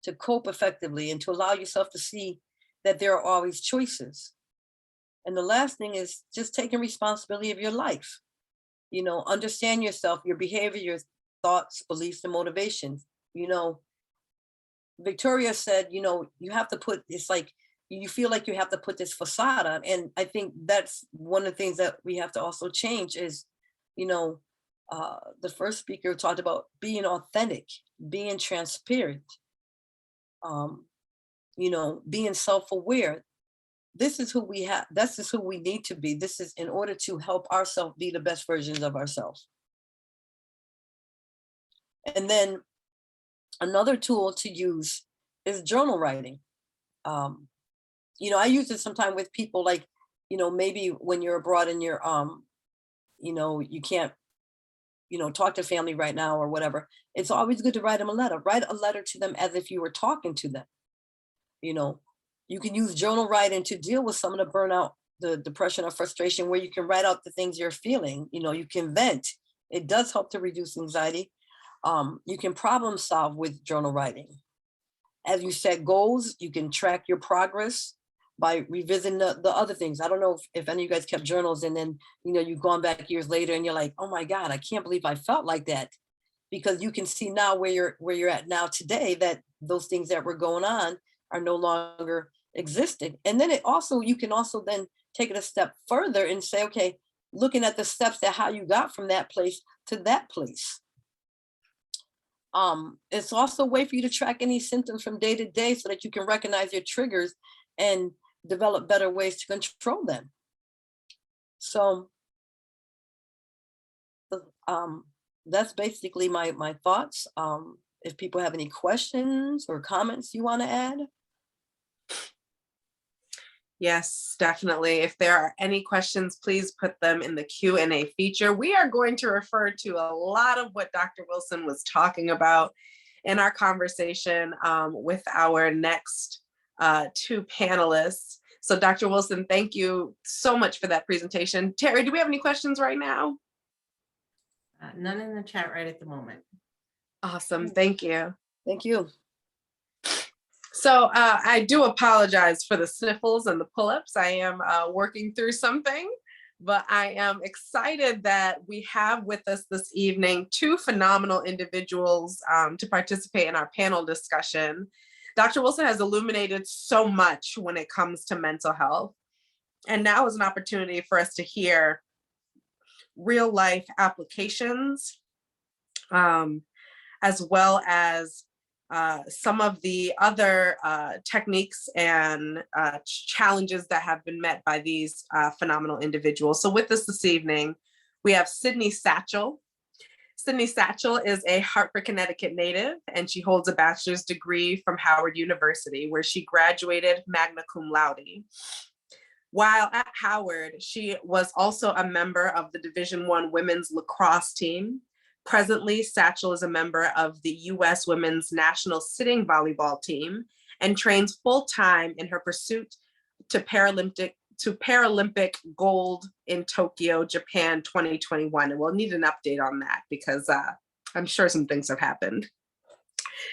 to cope effectively, and to allow yourself to see that there are always choices. And the last thing is just taking responsibility of your life. Understand yourself, your behavior, your thoughts, beliefs, and motivations. Victoria said, you have to put, it's you feel like you have to put this facade on. And I think that's one of the things that we have to also change is, the first speaker talked about being authentic, being transparent, being self-aware. This is who we have. This is who we need to be. This is in order to help ourselves be the best versions of ourselves. And then another tool to use is journal writing. I use it sometimes with people like, maybe when you're abroad and you're, you can't, talk to family right now or whatever. It's always good to write them a letter. Write a letter to them as if you were talking to them. You can use journal writing to deal with some of the burnout, the depression or frustration, where you can write out the things you're feeling. You can vent. It does help to reduce anxiety. You can problem solve with journal writing. As you set goals, you can track your progress by revisiting the other things. I don't know if any of you guys kept journals, and then, you've gone back years later and you're like, oh my God, I can't believe I felt like that. Because you can see now where you're at now today, that those things that were going on are no longer existing. And then you can also then take it a step further and say, okay, looking at the steps that how you got from that place to that place. It's also a way for you to track any symptoms from day to day so that you can recognize your triggers and develop better ways to control them. So that's basically my thoughts. If people have any questions or comments you want to add. Yes, definitely. If there are any questions, please put them in the Q&A feature. We are going to refer to a lot of what Dr. Wilson was talking about in our conversation with our next two panelists. So Dr. Wilson, thank you so much for that presentation. Terry, do we have any questions right now? None in the chat right at the moment. Awesome, thank you. Thank you. So I do apologize for the sniffles and the pull-ups. I am working through something, but I am excited that we have with us this evening two phenomenal individuals to participate in our panel discussion. Dr. Wilson has illuminated so much when it comes to mental health. And now is an opportunity for us to hear real life applications, as well as some of the other techniques and challenges that have been met by these phenomenal individuals. So with us this evening, we have Sydney Satchel. Sydney Satchel is a Hartford, Connecticut native, and she holds a bachelor's degree from Howard University, where she graduated magna cum laude. While at Howard, she was also a member of the Division I women's lacrosse team. Presently, Satchel is a member of the U.S. women's national sitting volleyball team and trains full-time in her pursuit to Paralympic gold in Tokyo, Japan 2021. And we'll need an update on that because I'm sure some things have happened.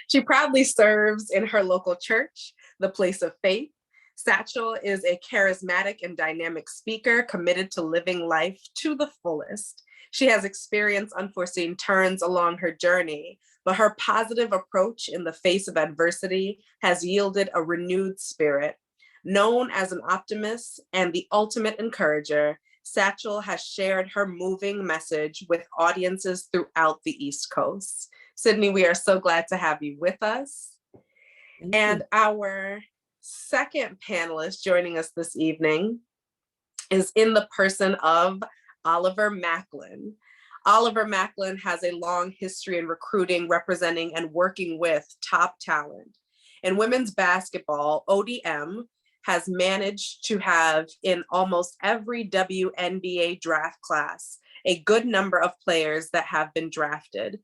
She proudly serves in her local church, the Place of Faith. Satchel is a charismatic and dynamic speaker committed to living life to the fullest. She has experienced unforeseen turns along her journey, but her positive approach in the face of adversity has yielded a renewed spirit. Known as an optimist and the ultimate encourager, Satchel has shared her moving message with audiences throughout the East Coast. Sydney, we are so glad to have you with us. And our second panelist joining us this evening is in the person of Oliver Macklin. Oliver Macklin has a long history in recruiting, representing, and working with top talent. In women's basketball, ODM has managed to have in almost every WNBA draft class a good number of players that have been drafted.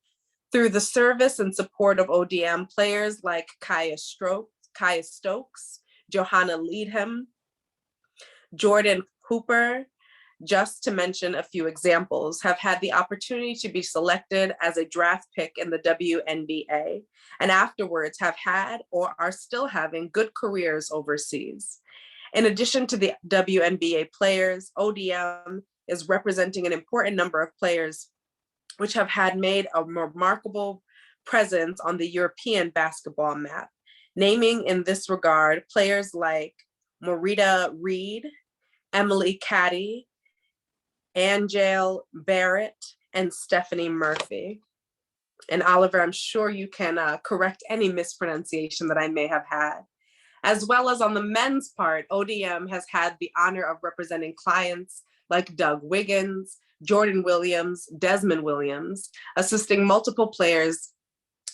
Through the service and support of ODM, players like Kaya Stokes, Johanna Leadham, Jordan Cooper, just to mention a few examples, have had the opportunity to be selected as a draft pick in the WNBA, and afterwards have had or are still having good careers overseas. In addition to the WNBA players, ODM is representing an important number of players which have had made a remarkable presence on the European basketball map. Naming in this regard, players like Morita Reed, Emily Caddy, Angel Barrett, and Stephanie Murphy. And Oliver, I'm sure you can correct any mispronunciation that I may have had. As well as on the men's part, ODM has had the honor of representing clients like Doug Wiggins, Jordan Williams, Desmond Williams, assisting multiple players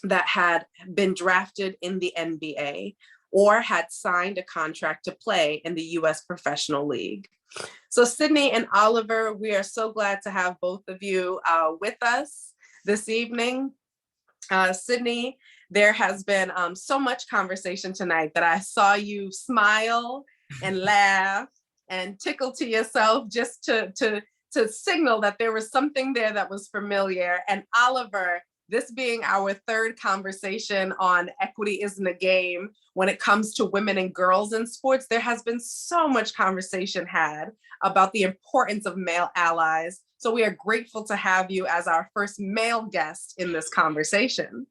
that had been drafted in the NBA or had signed a contract to play in the U.S. Professional League. So Sydney and Oliver, we are so glad to have both of you with us this evening. Sydney, there has been so much conversation tonight that I saw you smile and laugh and tickle to yourself just to signal that there was something there that was familiar. And Oliver, this being our third conversation on equity isn't a game when it comes to women and girls in sports, there has been so much conversation had about the importance of male allies. So we are grateful to have you as our first male guest in this conversation.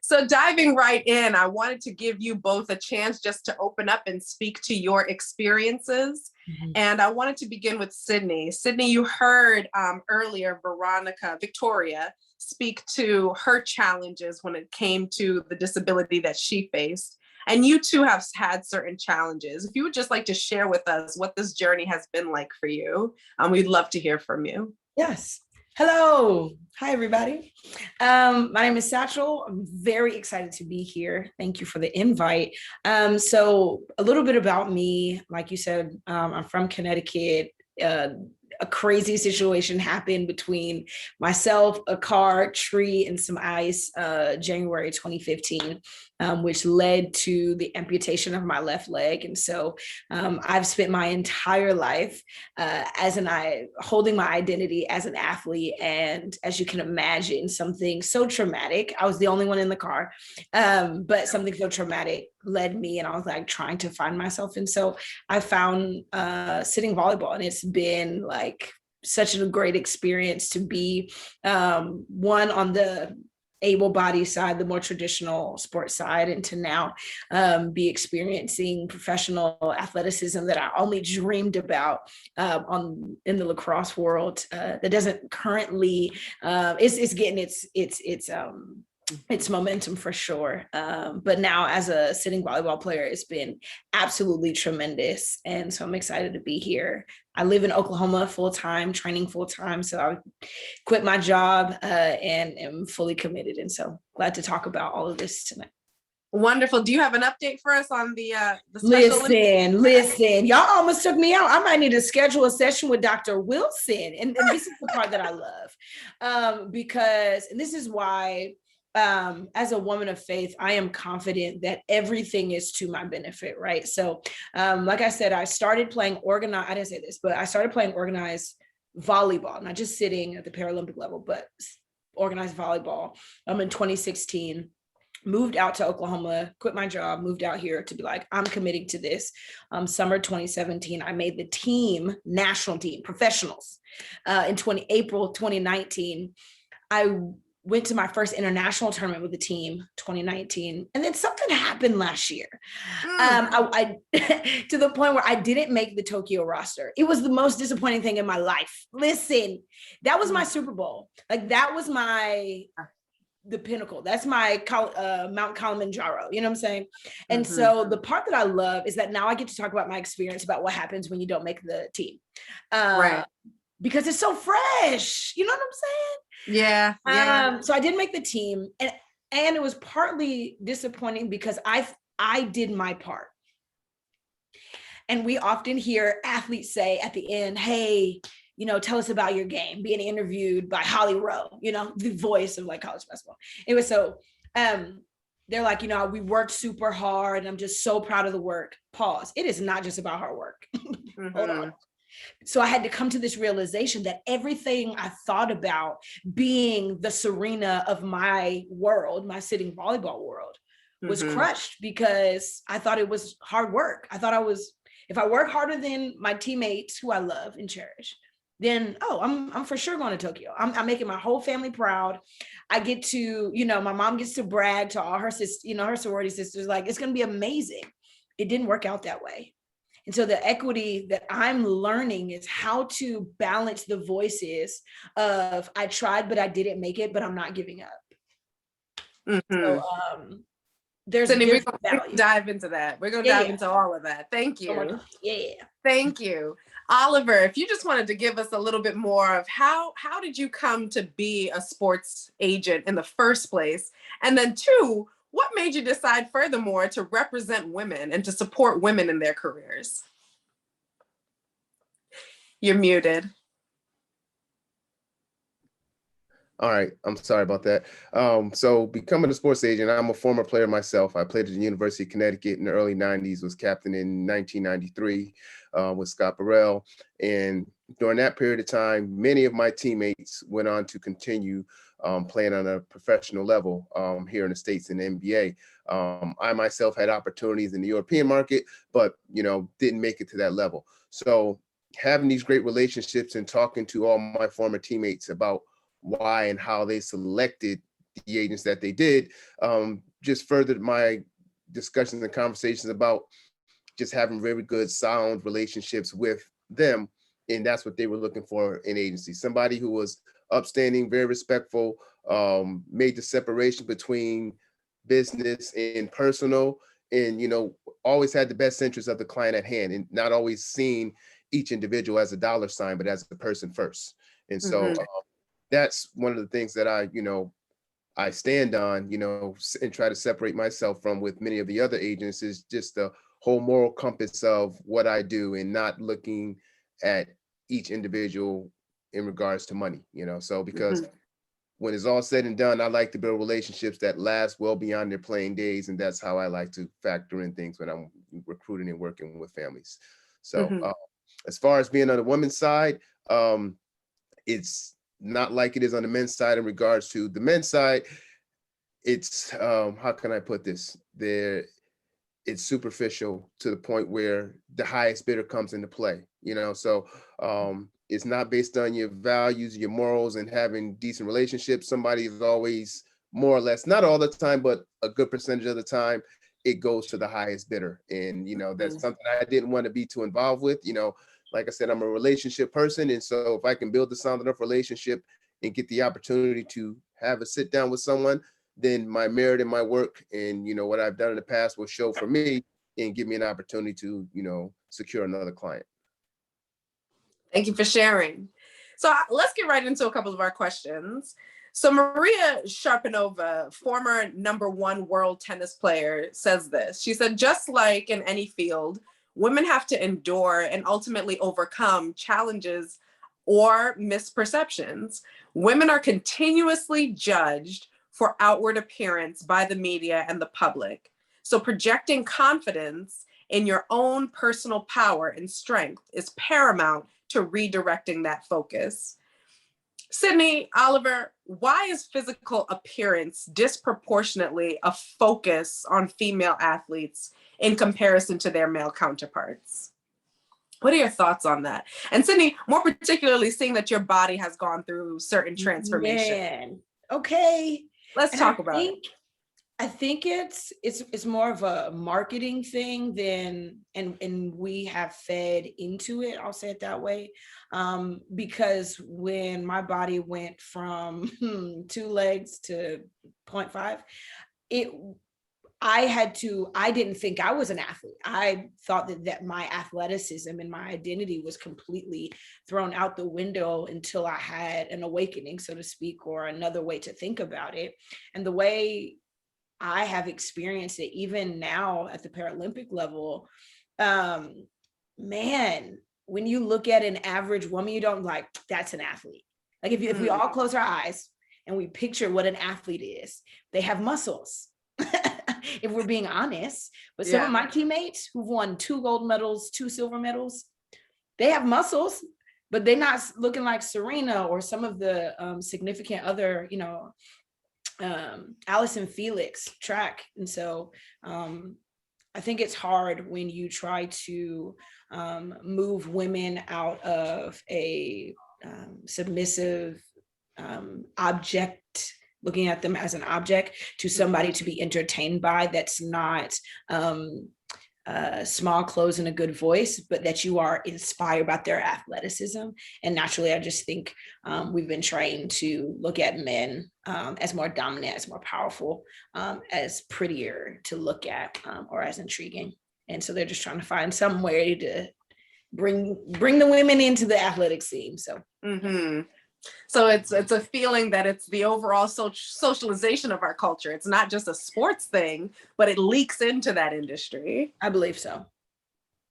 So diving right in, I wanted to give you both a chance just to open up and speak to your experiences. Mm-hmm. And I wanted to begin with Sydney. Sydney, you heard earlier Victoria, speak to her challenges when it came to the disability that she faced. And you too have had certain challenges. If you would just like to share with us what this journey has been like for you, we'd love to hear from you. Yes. Hello. Hi, everybody. My name is Satchel. I'm very excited to be here. Thank you for the invite. So a little bit about me, like you said, I'm from Connecticut. A crazy situation happened between myself, a car, tree, and some ice, January 2015, which led to the amputation of my left leg. And so I've spent my entire life holding my identity as an athlete. And as you can imagine, something so traumatic, I was the only one in the car, but something so traumatic led me, and I was like trying to find myself. And so I found sitting volleyball, and it's been like such a great experience to be one on the able-bodied side, the more traditional sports side, and to now be experiencing professional athleticism that I only dreamed about in the lacrosse world. That doesn't currently it's getting its momentum for sure. But now as a sitting volleyball player, it's been absolutely tremendous. And so I'm excited to be here. I live in Oklahoma full-time, training full-time. So I quit my job and am fully committed. And so glad to talk about all of this tonight. Wonderful. Do you have an update for us on the special Listen, y'all almost took me out. I might need to schedule a session with Dr. Wilson. And this is the part that I love because, and this is why, as a woman of faith, I am confident that everything is to my benefit, right? So, like I said, I started playing organized, I didn't say this, but I started playing organized volleyball, not just sitting at the Paralympic level, but organized volleyball in 2016, moved out to Oklahoma, quit my job, moved out here to be like, I'm committing to this. Summer 2017, I made the team, national team, professionals. In April 2019, I went to my first international tournament with the team, 2019. And then something happened last year. I to the point where I didn't make the Tokyo roster. It was the most disappointing thing in my life. Listen, that was my Super Bowl. Like that was the pinnacle. That's my Mount Kilimanjaro. You know what I'm saying? And so the part that I love is that now I get to talk about my experience about what happens when you don't make the team. Right. Because it's so fresh. You know what I'm saying? Yeah. So I didn't make the team, and it was partly disappointing because I did my part. And we often hear athletes say at the end, hey, tell us about your game, being interviewed by Holly Rowe, the voice of like college basketball. Anyway, so they're like, we worked super hard and I'm just so proud of the work. Pause. It is not just about hard work. Hold on. So I had to come to this realization that everything I thought about being the Serena of my world, my sitting volleyball world, was crushed because I thought it was hard work. I thought if I work harder than my teammates who I love and cherish, then, I'm for sure going to Tokyo. I'm making my whole family proud. I get to, my mom gets to brag to all her sisters, her sorority sisters, like, it's going to be amazing. It didn't work out that way. And so the equity that I'm learning is how to balance the voices of I tried, but I didn't make it, but I'm not giving up. So there's we're going to dive into that. We're going to dive into all of that. Thank you. Thank you. Oliver, if you just wanted to give us a little bit more of how did you come to be a sports agent in the first place? And then two, what made you decide furthermore to represent women and to support women in their careers? You're muted. All right, I'm sorry about that. So becoming a sports agent, I'm a former player myself. I played at the University of Connecticut in the early 90s, was captain in 1993 with Scott Burrell. And during that period of time, many of my teammates went on to continue playing on a professional level here in the States in the NBA. I myself had opportunities in the European market, but, didn't make it to that level. So having these great relationships and talking to all my former teammates about why and how they selected the agents that they did, just furthered my discussions and conversations about just having very good, sound relationships with them. And that's what they were looking for in agency. Somebody who was upstanding, very respectful, made the separation between business and personal, and, always had the best interest of the client at hand, and not always seeing each individual as a dollar sign, but as a person first. And so that's one of the things that I stand on, and try to separate myself from with many of the other agents, is just the whole moral compass of what I do and not looking at each individual in regards to money, so because when it's all said and done, I like to build relationships that last well beyond their playing days. And that's how I like to factor in things when I'm recruiting and working with families. So as far as being on the women's side, it's not like it is on the men's side. In regards to the men's side, it's how can I put this? It's superficial to the point where the highest bidder comes into play. So it's not based on your values, your morals, and having decent relationships. Somebody is always more or less, not all the time, but a good percentage of the time, it goes to the highest bidder. And that's something I didn't want to be too involved with. Like I said, I'm a relationship person. And so if I can build a sound enough relationship and get the opportunity to have a sit down with someone, then my merit in my work and, what I've done in the past will show for me and give me an opportunity to, secure another client. Thank you for sharing. So let's get right into a couple of our questions. So Maria Sharapova, former #1 world tennis player, says this. She said, just like in any field, women have to endure and ultimately overcome challenges or misperceptions. Women are continuously judged for outward appearance by the media and the public. So projecting confidence in your own personal power and strength is paramount to redirecting that focus. Sydney, Oliver, why is physical appearance disproportionately a focus on female athletes in comparison to their male counterparts? What are your thoughts on that? And Sydney, more particularly, seeing that your body has gone through certain transformation. Man. Okay. Let's talk about it. I think it's more of a marketing thing than, and we have fed into it, I'll say it that way. Because when my body went from 2 legs to 0.5, I didn't think I was an athlete. I thought that my athleticism and my identity was completely thrown out the window until I had an awakening, so to speak, or another way to think about it. And the way I have experienced it, even now at the Paralympic level, man, when you look at an average woman, you don't like, that's an athlete. Like if we all close our eyes and we picture what an athlete is, they have muscles. If we're being honest, but some of my teammates who've won 2 gold medals, 2 silver medals, they have muscles, but they're not looking like Serena or some of the significant other, Allison Felix track. And so I think it's hard when you try to move women out of a submissive object, looking at them as an object, to somebody to be entertained by that's not small clothes and a good voice, but that you are inspired by their athleticism. And naturally, I just think we've been trained to look at men as more dominant, as more powerful, as prettier to look at, or as intriguing. And so they're just trying to find some way to bring the women into the athletic scene. So So it's a feeling that it's the overall socialization of our culture. It's not just a sports thing, but it leaks into that industry. I believe so.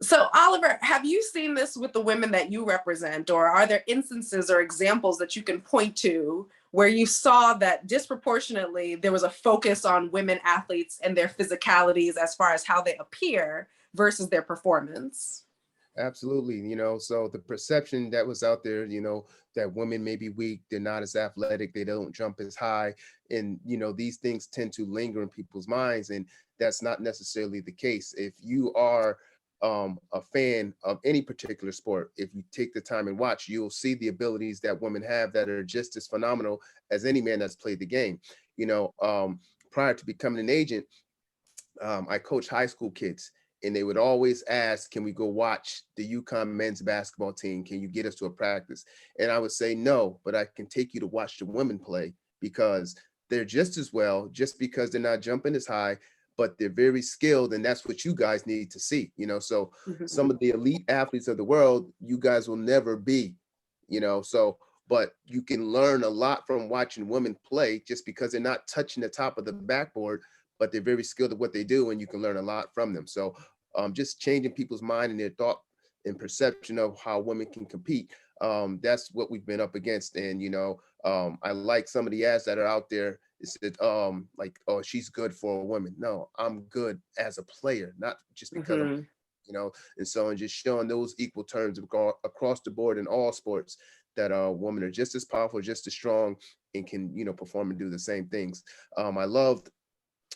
So Oliver, have you seen this with the women that you represent, or are there instances or examples that you can point to where you saw that disproportionately there was a focus on women athletes and their physicalities as far as how they appear versus their performance? Absolutely. So the perception that was out there, that women may be weak, they're not as athletic, they don't jump as high. And, these things tend to linger in people's minds. And that's not necessarily the case. If you are a fan of any particular sport, if you take the time and watch, you'll see the abilities that women have that are just as phenomenal as any man that's played the game. Prior to becoming an agent, I coached high school kids. And they would always ask, can we go watch the UConn men's basketball team? Can you get us to a practice? And I would say, no, but I can take you to watch the women play because they're just as well, just because they're not jumping as high, but they're very skilled. And that's what you guys need to see, so some of the elite athletes of the world, you guys will never be, but you can learn a lot from watching women play just because they're not touching the top of the backboard, but they're very skilled at what they do, and you can learn a lot from them. So just changing people's mind and their thought and perception of how women can compete. That's what we've been up against. And, I like some of the ads that are out there. It's like, oh, she's good for a woman. No, I'm good as a player, not just because I'm, and so, and just showing those equal terms across the board in all sports that women are just as powerful, just as strong, and can, perform and do the same things. I loved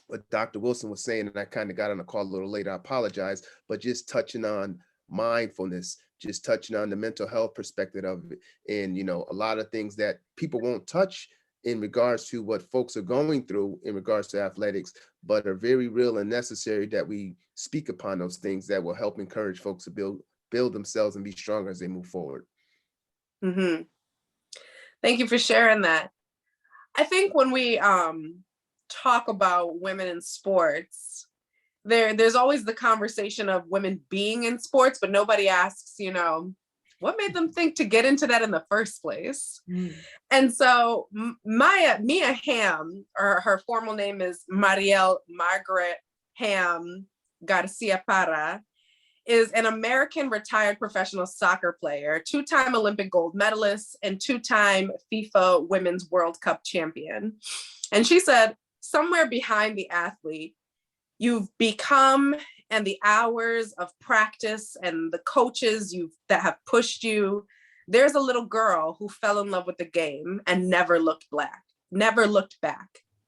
what Dr. Wilson was saying, and I kind of got on the call a little later, I apologize, but just touching on mindfulness, just touching on the mental health perspective of it. And, a lot of things that people won't touch in regards to what folks are going through in regards to athletics, but are very real and necessary that we speak upon those things that will help encourage folks to build themselves and be stronger as they move forward. Mm-hmm. Thank you for sharing that. I think when we talk about women in sports, there's always the conversation of women being in sports, but nobody asks, what made them think to get into that in the first place? And so Mia Hamm, or her formal name is Marielle Margaret Hamm Garcia Parra, is an American retired professional soccer player, 2-time Olympic gold medalist, and 2-time FIFA Women's World Cup champion. And she said, somewhere behind the athlete, you've become, and the hours of practice and the coaches that have pushed you, there's a little girl who fell in love with the game and never looked back.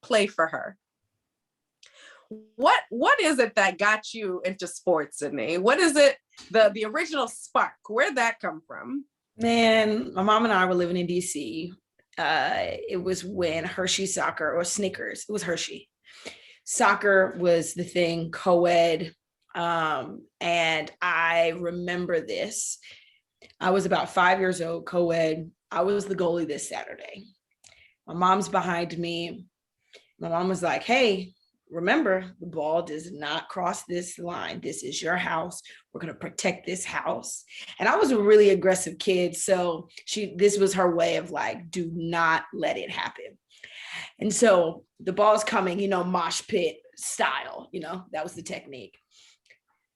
Play for her. What is it that got you into sports, Sydney? What is it, the original spark? Where'd that come from? Man, my mom and I were living in DC. It was when Hershey soccer, or Snickers, it was Hershey. Soccer was the thing, co-ed. And I remember this. I was about 5 years old, co-ed. I was the goalie this Saturday. My mom's behind me. My mom was like, hey, remember, the ball does not cross this line. This is your house. We're going to protect this house. And I was a really aggressive kid. So this was her way of like, do not let it happen. And so the ball's coming, mosh pit style, that was the technique.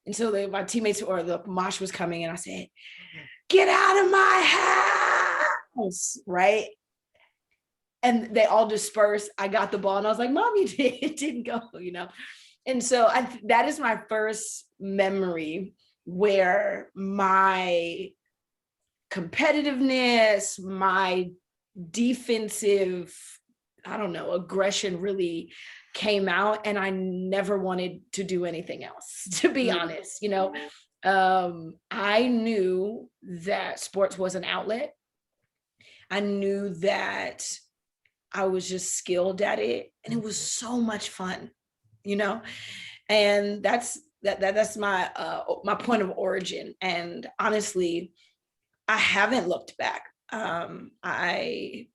And so my teammates, or the mosh was coming, and I said, get out of my house, right? And they all dispersed. I got the ball and I was like, Mom, it didn't go, And so that is my first memory where my competitiveness, my defensive, aggression really came out, and I never wanted to do anything else, to be honest. I knew that sports was an outlet. I knew that I was just skilled at it, and it was so much fun, and that's my point of origin. And honestly, I haven't looked back. I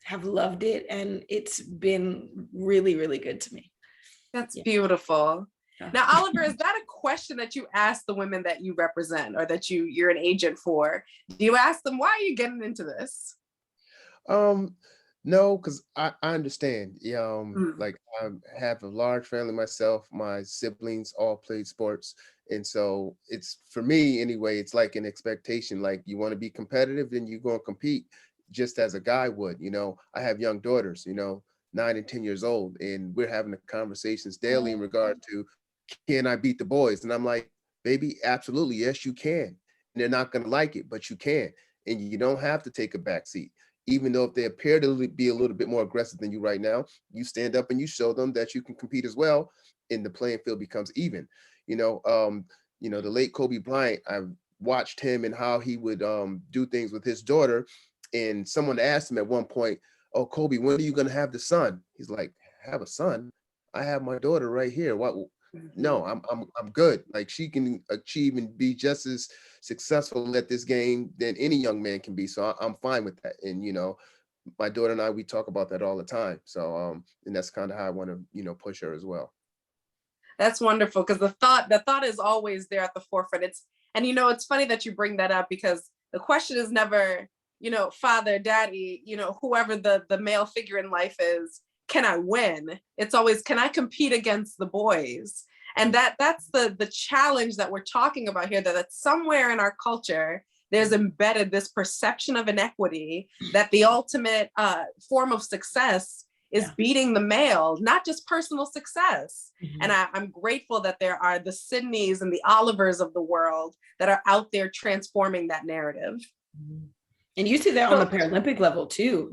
have loved it, and it's been really, really good to me. That's beautiful. Now, Oliver, is that a question that you ask the women that you represent, or that you're an agent for? Do you ask them, why are you getting into this? No, because I understand. Yeah, Mm. like I have a large family myself. My siblings all played sports, and so it's for me anyway. It's like an expectation. Like you want to be competitive, then you go and compete, just as a guy would. I have young daughters. 9 and 10 years old, and we're having the conversations daily in regard to, can I beat the boys? And I'm like, baby, absolutely, yes, you can. And they're not going to like it, but you can, and you don't have to take a back seat. Even though if they appear to be a little bit more aggressive than you right now, you stand up and you show them that you can compete as well, and the playing field becomes even. The late Kobe Bryant, I've watched him and how he would do things with his daughter. And someone asked him at one point, "Oh, Kobe, when are you gonna have the son?" He's like, "Have a son? I have my daughter right here. What? No, I'm good. Like she can achieve and be just as successful at this game than any young man can be. So I'm fine with that." And my daughter and I, we talk about that all the time. So and that's kind of how I want to push her as well. That's wonderful, because the thought is always there at the forefront. It's funny that you bring that up, because the question is never, father, daddy, whoever the male figure in life is, can I win? It's always, can I compete against the boys? And that's the challenge that we're talking about here, that somewhere in our culture, there's embedded this perception of inequity, that the ultimate form of success is beating the male, not just personal success. Mm-hmm. And I'm grateful that there are the Sydneys and the Olivers of the world that are out there transforming that narrative. And you see that on the Paralympic level too,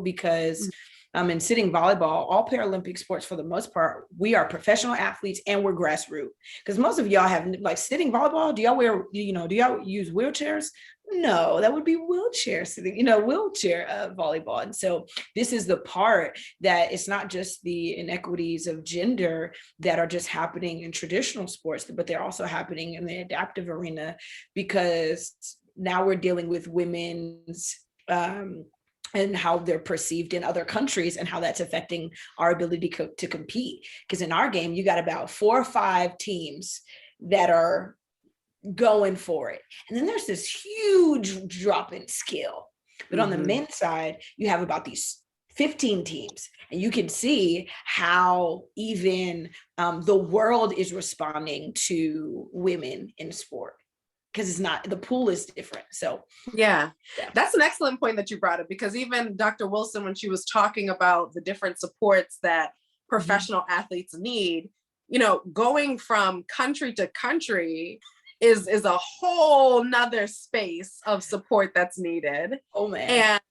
because in sitting volleyball, all Paralympic sports, for the most part, we are professional athletes and we're grassroots. Because most of y'all have, like, sitting volleyball, do y'all use wheelchairs? No, that would be wheelchair sitting, wheelchair volleyball. And so this is the part that it's not just the inequities of gender that are just happening in traditional sports, but they're also happening in the adaptive arena, because now we're dealing with women's and how they're perceived in other countries and how that's affecting our ability to compete. Because in our game, you got about 4 or 5 teams that are going for it. And then there's this huge drop in skill. But on the men's side, you have about these 15 teams. And you can see how even the world is responding to women in sport. Because it's not, the pool is different. So yeah, that's an excellent point that you brought up, because even Dr. Wilson, when she was talking about the different supports that professional athletes need, going from country to country is a whole nother space of support that's needed. Oh man. And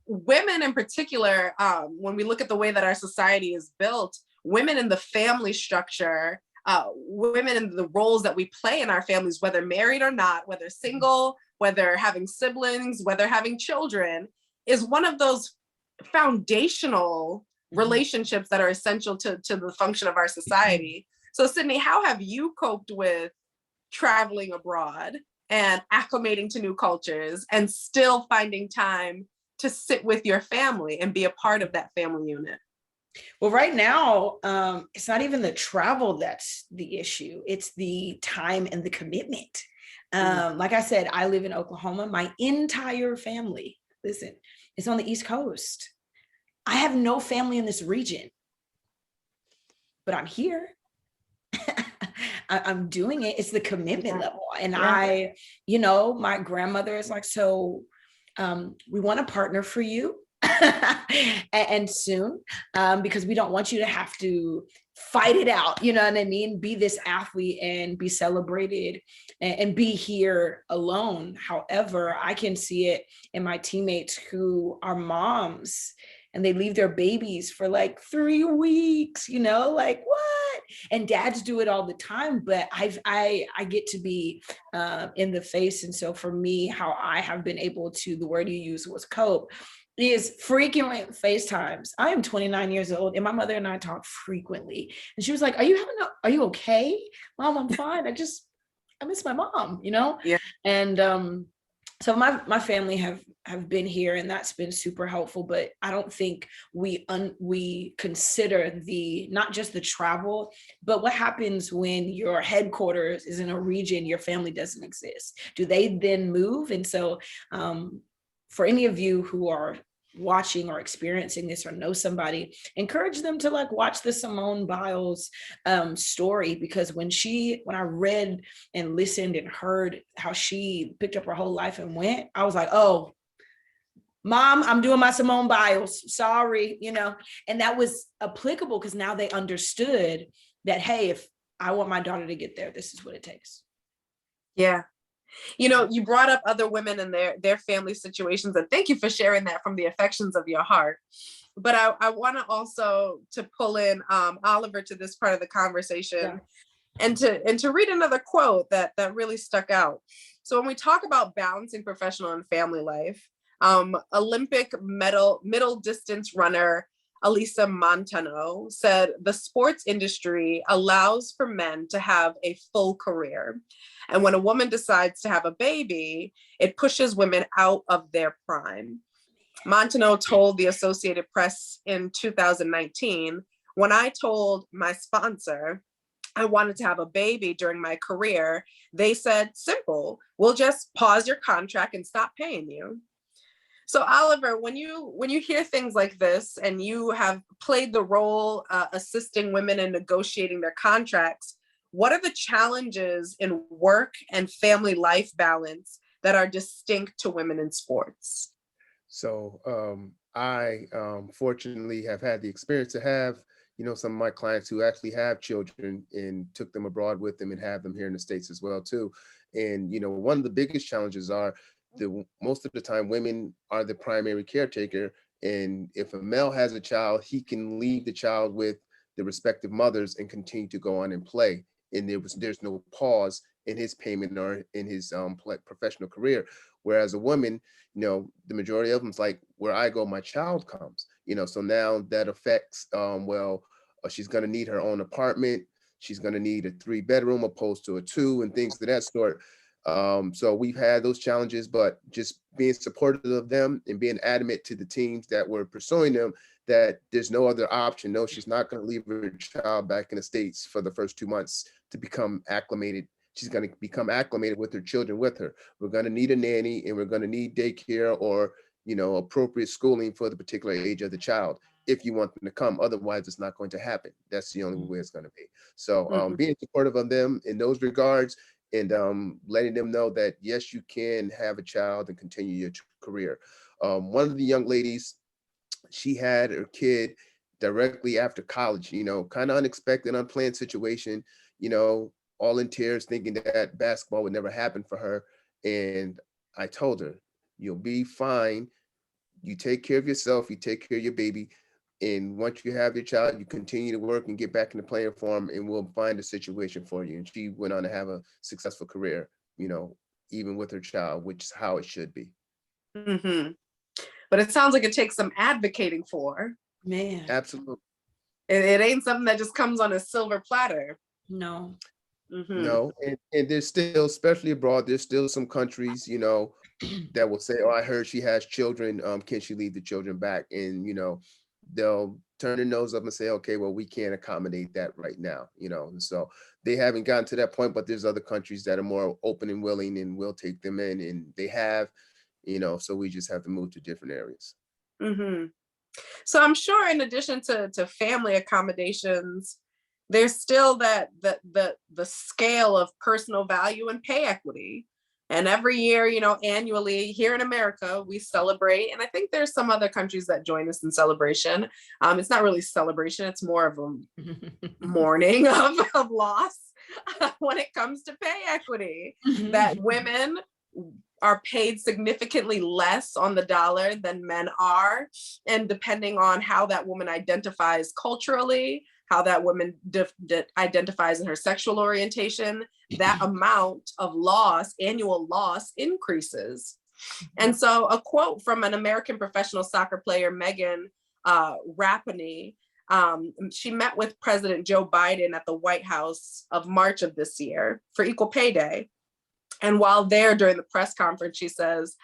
women in particular, when we look at the way that our society is built, women in the family structure, women in the roles that we play in our families, whether married or not, whether single, whether having siblings, whether having children, is one of those foundational relationships that are essential to the function of our society. So Sydney, how have you coped with traveling abroad and acclimating to new cultures and still finding time to sit with your family and be a part of that family unit? Well, right now, it's not even the travel that's the issue. It's the time and the commitment. Like I said, I live in Oklahoma. My entire family, listen, is on the East Coast. I have no family in this region, but I'm here. I'm doing it. It's the commitment level. And my grandmother is like, so we want a partner for you. and soon, because we don't want you to have to fight it out, you know what I mean? Be this athlete and be celebrated and be here alone. However, I can see it in my teammates who are moms and they leave their babies for like 3 weeks, like what? And dads do it all the time, but I get to be in the face. And so for me, how I have been able to, the word you used was cope, is frequent FaceTimes. I am 29 years old and my mother and I talk frequently. And she was like, are you okay? Mom, I'm fine. I miss my mom, Yeah. And so my family have been here and that's been super helpful, but I don't think we consider not just the travel, but what happens when your headquarters is in a region your family doesn't exist. Do they then move? And so for any of you who are watching or experiencing this or know somebody, encourage them to like watch the Simone Biles story, because when I read and listened and heard how she picked up her whole life and went, I was like, oh, Mom, I'm doing my Simone Biles, sorry, and that was applicable because now they understood that, hey, if I want my daughter to get there, this is what it takes. Yeah. You brought up other women and their family situations, and thank you for sharing that from the affections of your heart. But I want to also to pull in Oliver to this part of the conversation, and to read another quote that really stuck out. So when we talk about balancing professional and family life, Olympic middle distance runner Elisa Montano said, the sports industry allows for men to have a full career. And when a woman decides to have a baby, it pushes women out of their prime. Montano told the Associated Press in 2019, when I told my sponsor I wanted to have a baby during my career, they said, simple, we'll just pause your contract and stop paying you. So Oliver, when you hear things like this and you have played the role assisting women in negotiating their contracts, what are the challenges in work and family life balance that are distinct to women in sports? So I fortunately have had the experience to have, some of my clients who actually have children and took them abroad with them and have them here in the States as well too. And, one of the biggest challenges are most of the time women are the primary caretaker. And if a male has a child, he can leave the child with the respective mothers and continue to go on and play. And there's no pause in his payment or in his professional career. Whereas a woman, the majority of them is like, where I go, my child comes. So now that affects, she's going to need her own apartment. She's going to need a 3-bedroom opposed to a 2 and things of that sort. So we've had those challenges, but just being supportive of them and being adamant to the teams that were pursuing them that there's no other option. No, she's not going to leave her child back in the States for the first 2 months to become acclimated. She's going to become acclimated with her children with her. We're going to need a nanny and we're going to need daycare or, appropriate schooling for the particular age of the child if you want them to come. Otherwise, it's not going to happen. That's the only way it's going to be. So being supportive of them in those regards, and letting them know that, yes, you can have a child and continue your career. One of the young ladies, she had her kid directly after college, kind of unexpected, unplanned situation, all in tears, thinking that basketball would never happen for her. And I told her, you'll be fine. You take care of yourself, you take care of your baby. And once you have your child, you continue to work and get back in the playing form, and we'll find a situation for you. And she went on to have a successful career, even with her child, which is how it should be. Mm-hmm. But it sounds like it takes some advocating for. Man. Absolutely. It ain't something that just comes on a silver platter. No. Mm-hmm. No. And there's still, especially abroad, there's still some countries, that will say, oh, I heard she has children. Can she leave the children back? And, they'll turn their nose up and say, okay, well, we can't accommodate that right now, and so they haven't gotten to that point, but there's other countries that are more open and willing and will take them in, and they have, so we just have to move to different areas. Mm-hmm. So I'm sure in addition to family accommodations, there's still that the scale of personal value and pay equity. And every year, annually here in America, we celebrate. And I think there's some other countries that join us in celebration. It's not really celebration. It's more of a mourning of loss when it comes to pay equity, that women are paid significantly less on the dollar than men are. And depending on how that woman identifies culturally, how that woman identifies in her sexual orientation, that amount of loss, annual loss, increases. And so a quote from an American professional soccer player, Megan Rapinoe, she met with President Joe Biden at the White House of March of this year for Equal Pay Day. And while there during the press conference, she says,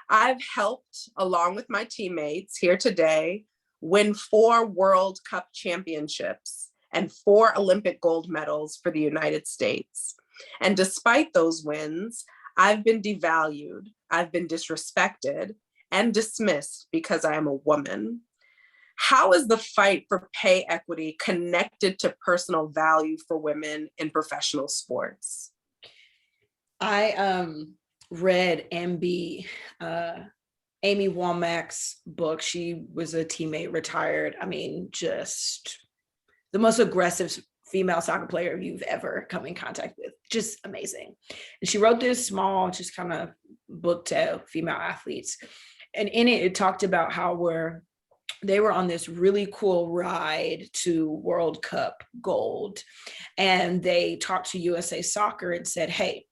I've helped, along with my teammates here today, win 4 World Cup championships and 4 Olympic gold medals for the United States. And despite those wins, I've been devalued, I've been disrespected, and dismissed because I am a woman. How is the fight for pay equity connected to personal value for women in professional sports? I read Amy Womack's book. She was a teammate, retired. I mean, just the most aggressive female soccer player you've ever come in contact with. Just amazing. And she wrote this small, just kind of book to female athletes. And in it, it talked about how they were on this really cool ride to World Cup gold. And they talked to USA Soccer and said, hey,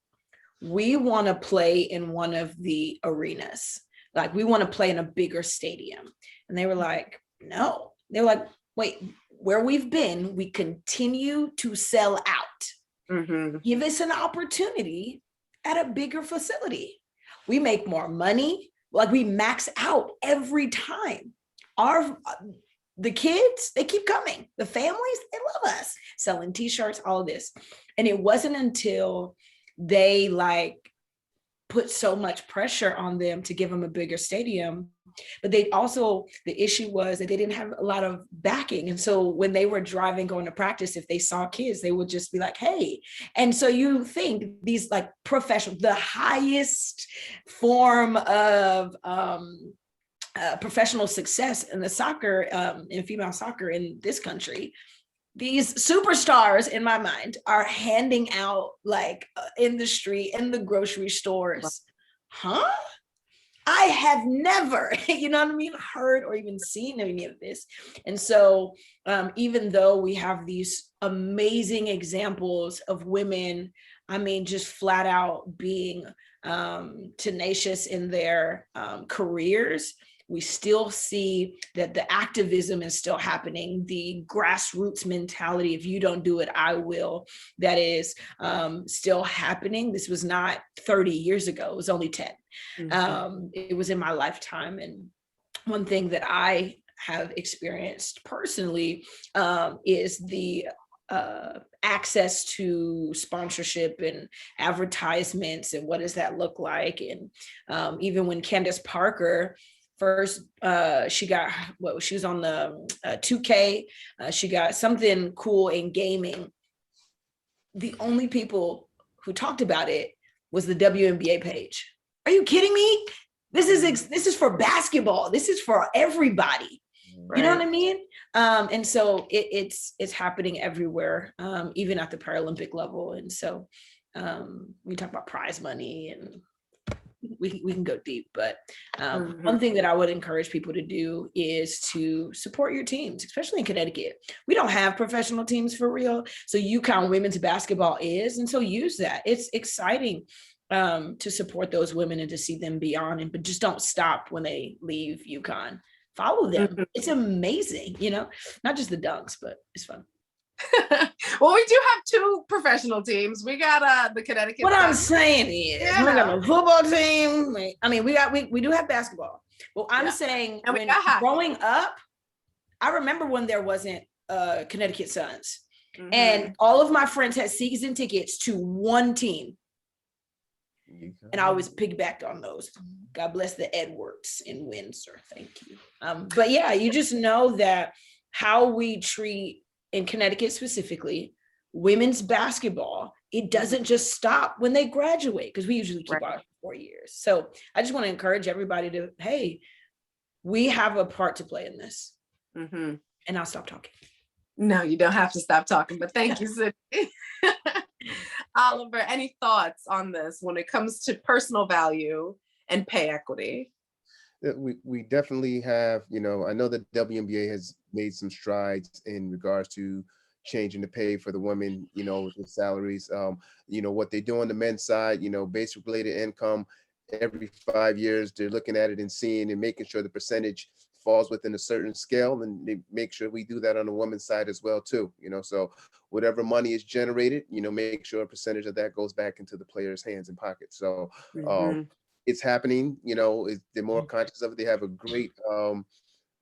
we want to play in one of the arenas. Like, we want to play in a bigger stadium. And they were like, no. They were like, wait, where we've been, we continue to sell out. Mm-hmm. Give us an opportunity at a bigger facility. We make more money. Like, we max out every time. The kids, they keep coming. The families, they love us. Selling t-shirts, all of this. And it wasn't until they put so much pressure on them to give them a bigger stadium. But the issue was that they didn't have a lot of backing. And so when they were driving, going to practice, if they saw kids, they would just be like, hey. And so you think these professional, the highest form of professional success in the soccer, in female soccer in this country, these superstars, in my mind, are handing out in the street, in the grocery stores. Huh? I have never, you know what I mean, heard or even seen any of this. And so even though we have these amazing examples of women, I mean, just flat out being tenacious in their careers, we still see that the activism is still happening. The grassroots mentality, if you don't do it, I will, that is still happening. This was not 30 years ago. It was only 10. Mm-hmm. It was in my lifetime. And one thing that I have experienced personally is the access to sponsorship and advertisements, and what does that look like? And even when Candace Parker first, she was on the 2K, she got something cool in gaming. The only people who talked about it was the WNBA page. Are you kidding me? This is for basketball. This is for everybody. Right. You know what I mean? And so it's happening everywhere, even at the Paralympic level. And so we talk about prize money, and we can go deep, but one thing that I would encourage people to do is to support your teams, especially in Connecticut. We don't have professional teams for real. So UConn women's basketball is, and so use that. It's exciting to support those women and to see them beyond, but just don't stop when they leave UConn. Follow them. It's amazing, not just the dunks, but it's fun. Well, we do have two professional teams. We got the Connecticut. What I'm saying is, we got a football team. I mean, we do have basketball. Well, I'm saying, when growing up, I remember when there wasn't Connecticut Suns, and all of my friends had season tickets to one team, and I always piggybacked on those. God bless the Edwards in Windsor. Thank you. But yeah, you just know that how we treat, in Connecticut specifically, women's basketball, it doesn't just stop when they graduate, because we usually keep out for 4 years. So I just want to encourage everybody to, hey, we have a part to play in this. And I'll stop talking. No, you don't have to stop talking, but thank you, Sydney. Oliver, any thoughts on this when it comes to personal value and pay equity? We definitely have, I know that WNBA has made some strides in regards to changing the pay for the women, with the salaries. What they do on the men's side, basic related income, every 5 years, they're looking at it and seeing and making sure the percentage falls within a certain scale, and they make sure we do that on the women's side as well too. So whatever money is generated, make sure a percentage of that goes back into the players' hands and pockets. So it's happening, they're more conscious of it. They have a great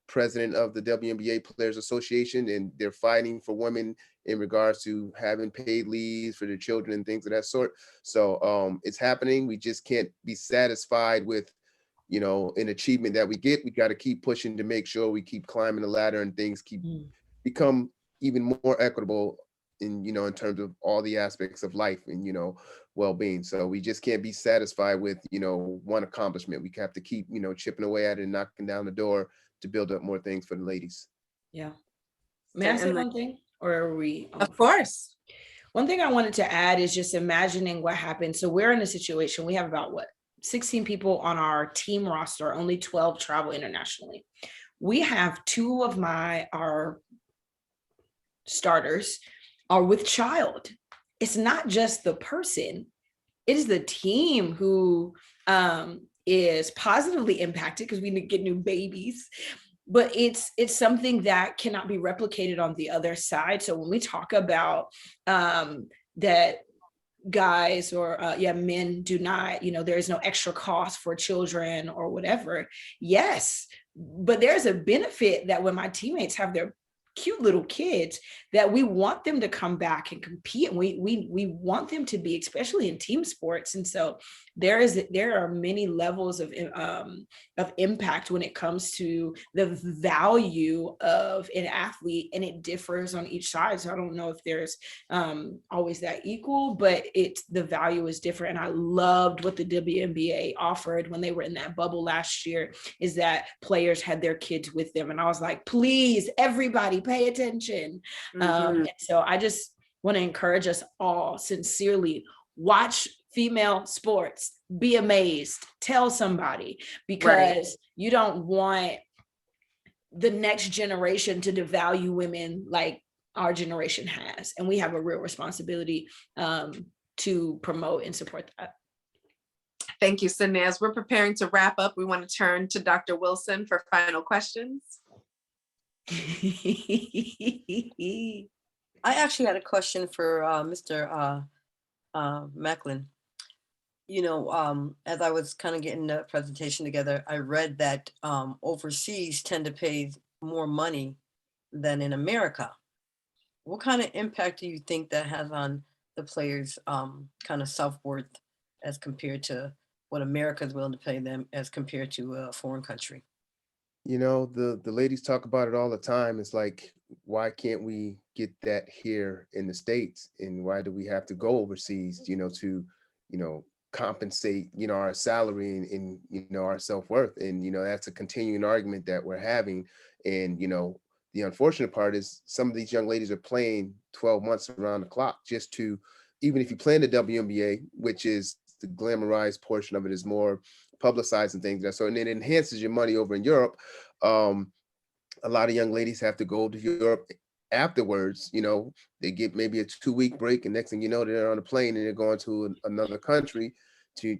president of the WNBA Players Association, and they're fighting for women in regards to having paid leaves for their children and things of that sort. So it's happening. We just can't be satisfied with, an achievement that we get, we got to keep pushing to make sure we keep climbing the ladder and things keep become even more equitable in terms of all the aspects of life and, well-being. So we just can't be satisfied with, one accomplishment. We have to keep, chipping away at it and knocking down the door to build up more things for the ladies. Yeah. May I say one thing? Or are we? Of course. One thing I wanted to add is just imagining what happened. So we're in a situation, we have about 16 people on our team roster, only 12 travel internationally. We have two of our starters are with child. It's not just the person, it is the team who is positively impacted because we get new babies. But it's something that cannot be replicated on the other side. So when we talk about that guys or men do not, there is no extra cost for children or whatever. Yes, but there's a benefit that when my teammates have their cute little kids, that we want them to come back and compete, and we want them to be, especially in team sports. And so there are many levels of impact when it comes to the value of an athlete, and it differs on each side. So I don't know if there's always that equal, but the value is different. And I loved what the WNBA offered when they were in that bubble last year, is that players had their kids with them, and I was like, please, everybody pay attention. And so I just want to encourage us all sincerely, watch female sports, be amazed, tell somebody, because you don't want the next generation to devalue women like our generation has. And we have a real responsibility to promote and support that. Thank you, Sydney. As we're preparing to wrap up, we want to turn to Dr. Wilson for final questions. I actually had a question for Mr. Macklin. As I was kind of getting the presentation together, I read that overseas tend to pay more money than in America. What kind of impact do you think that has on the players' kind of self-worth as compared to what America is willing to pay them as compared to a foreign country? The ladies talk about it all the time. It's like, why can't we get that here in the States? And why do we have to go overseas, to, compensate, our salary and our self-worth? And, that's a continuing argument that we're having. And, the unfortunate part is some of these young ladies are playing 12 months around the clock just to, even if you play in the WNBA, which is the glamorized portion of it is more publicized and things. So, and it enhances your money over in Europe. A lot of young ladies have to go to Europe afterwards. They get maybe a 2-week break, and next thing you know, they're on a plane and they're going to another country to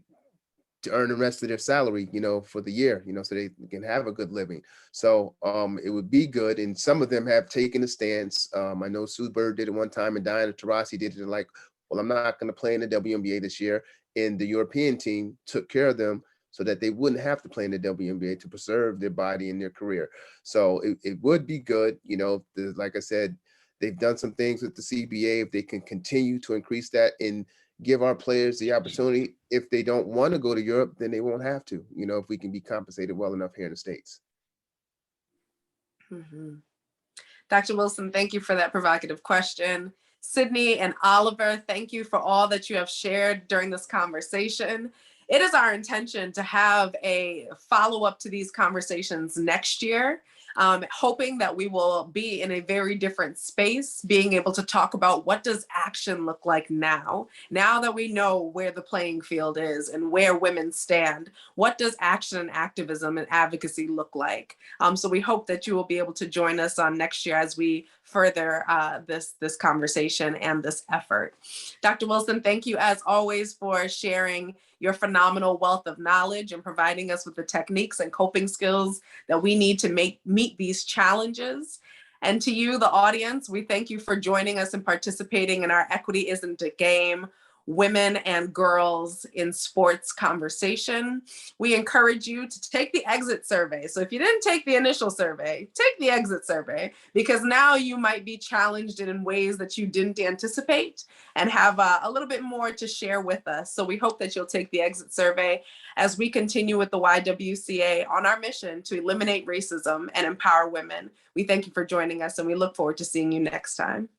earn the rest of their salary, for the year, so they can have a good living. So it would be good. And some of them have taken a stance. I know Sue Bird did it one time, and Diana Taurasi did it like, well, I'm not going to play in the WNBA this year. And the European team took care of them so that they wouldn't have to play in the WNBA to preserve their body and their career. So it would be good. Like I said, they've done some things with the CBA. If they can continue to increase that and give our players the opportunity, if they don't want to go to Europe, then they won't have to, if we can be compensated well enough here in the States. Dr. Wilson, thank you for that provocative question. Sydney and Oliver, thank you for all that you have shared during this conversation. It is our intention to have a follow-up to these conversations next year, hoping that we will be in a very different space, being able to talk about what does action look like now that we know where the playing field is and where women stand. What does action and activism and advocacy look like? So we hope that you will be able to join us on next year as we further this conversation and this effort. Dr. Wilson, thank you as always for sharing your phenomenal wealth of knowledge and providing us with the techniques and coping skills that we need to meet these challenges. And to you, the audience, we thank you for joining us and participating in our Equity Isn't a Game women and girls in sports conversation. We encourage you to take the exit survey. So if you didn't take the initial survey, take the exit survey, because now you might be challenged in ways that you didn't anticipate and have a little bit more to share with us. So we hope that you'll take the exit survey as we continue with the YWCA on our mission to eliminate racism and empower women. We thank you for joining us, and we look forward to seeing you next time.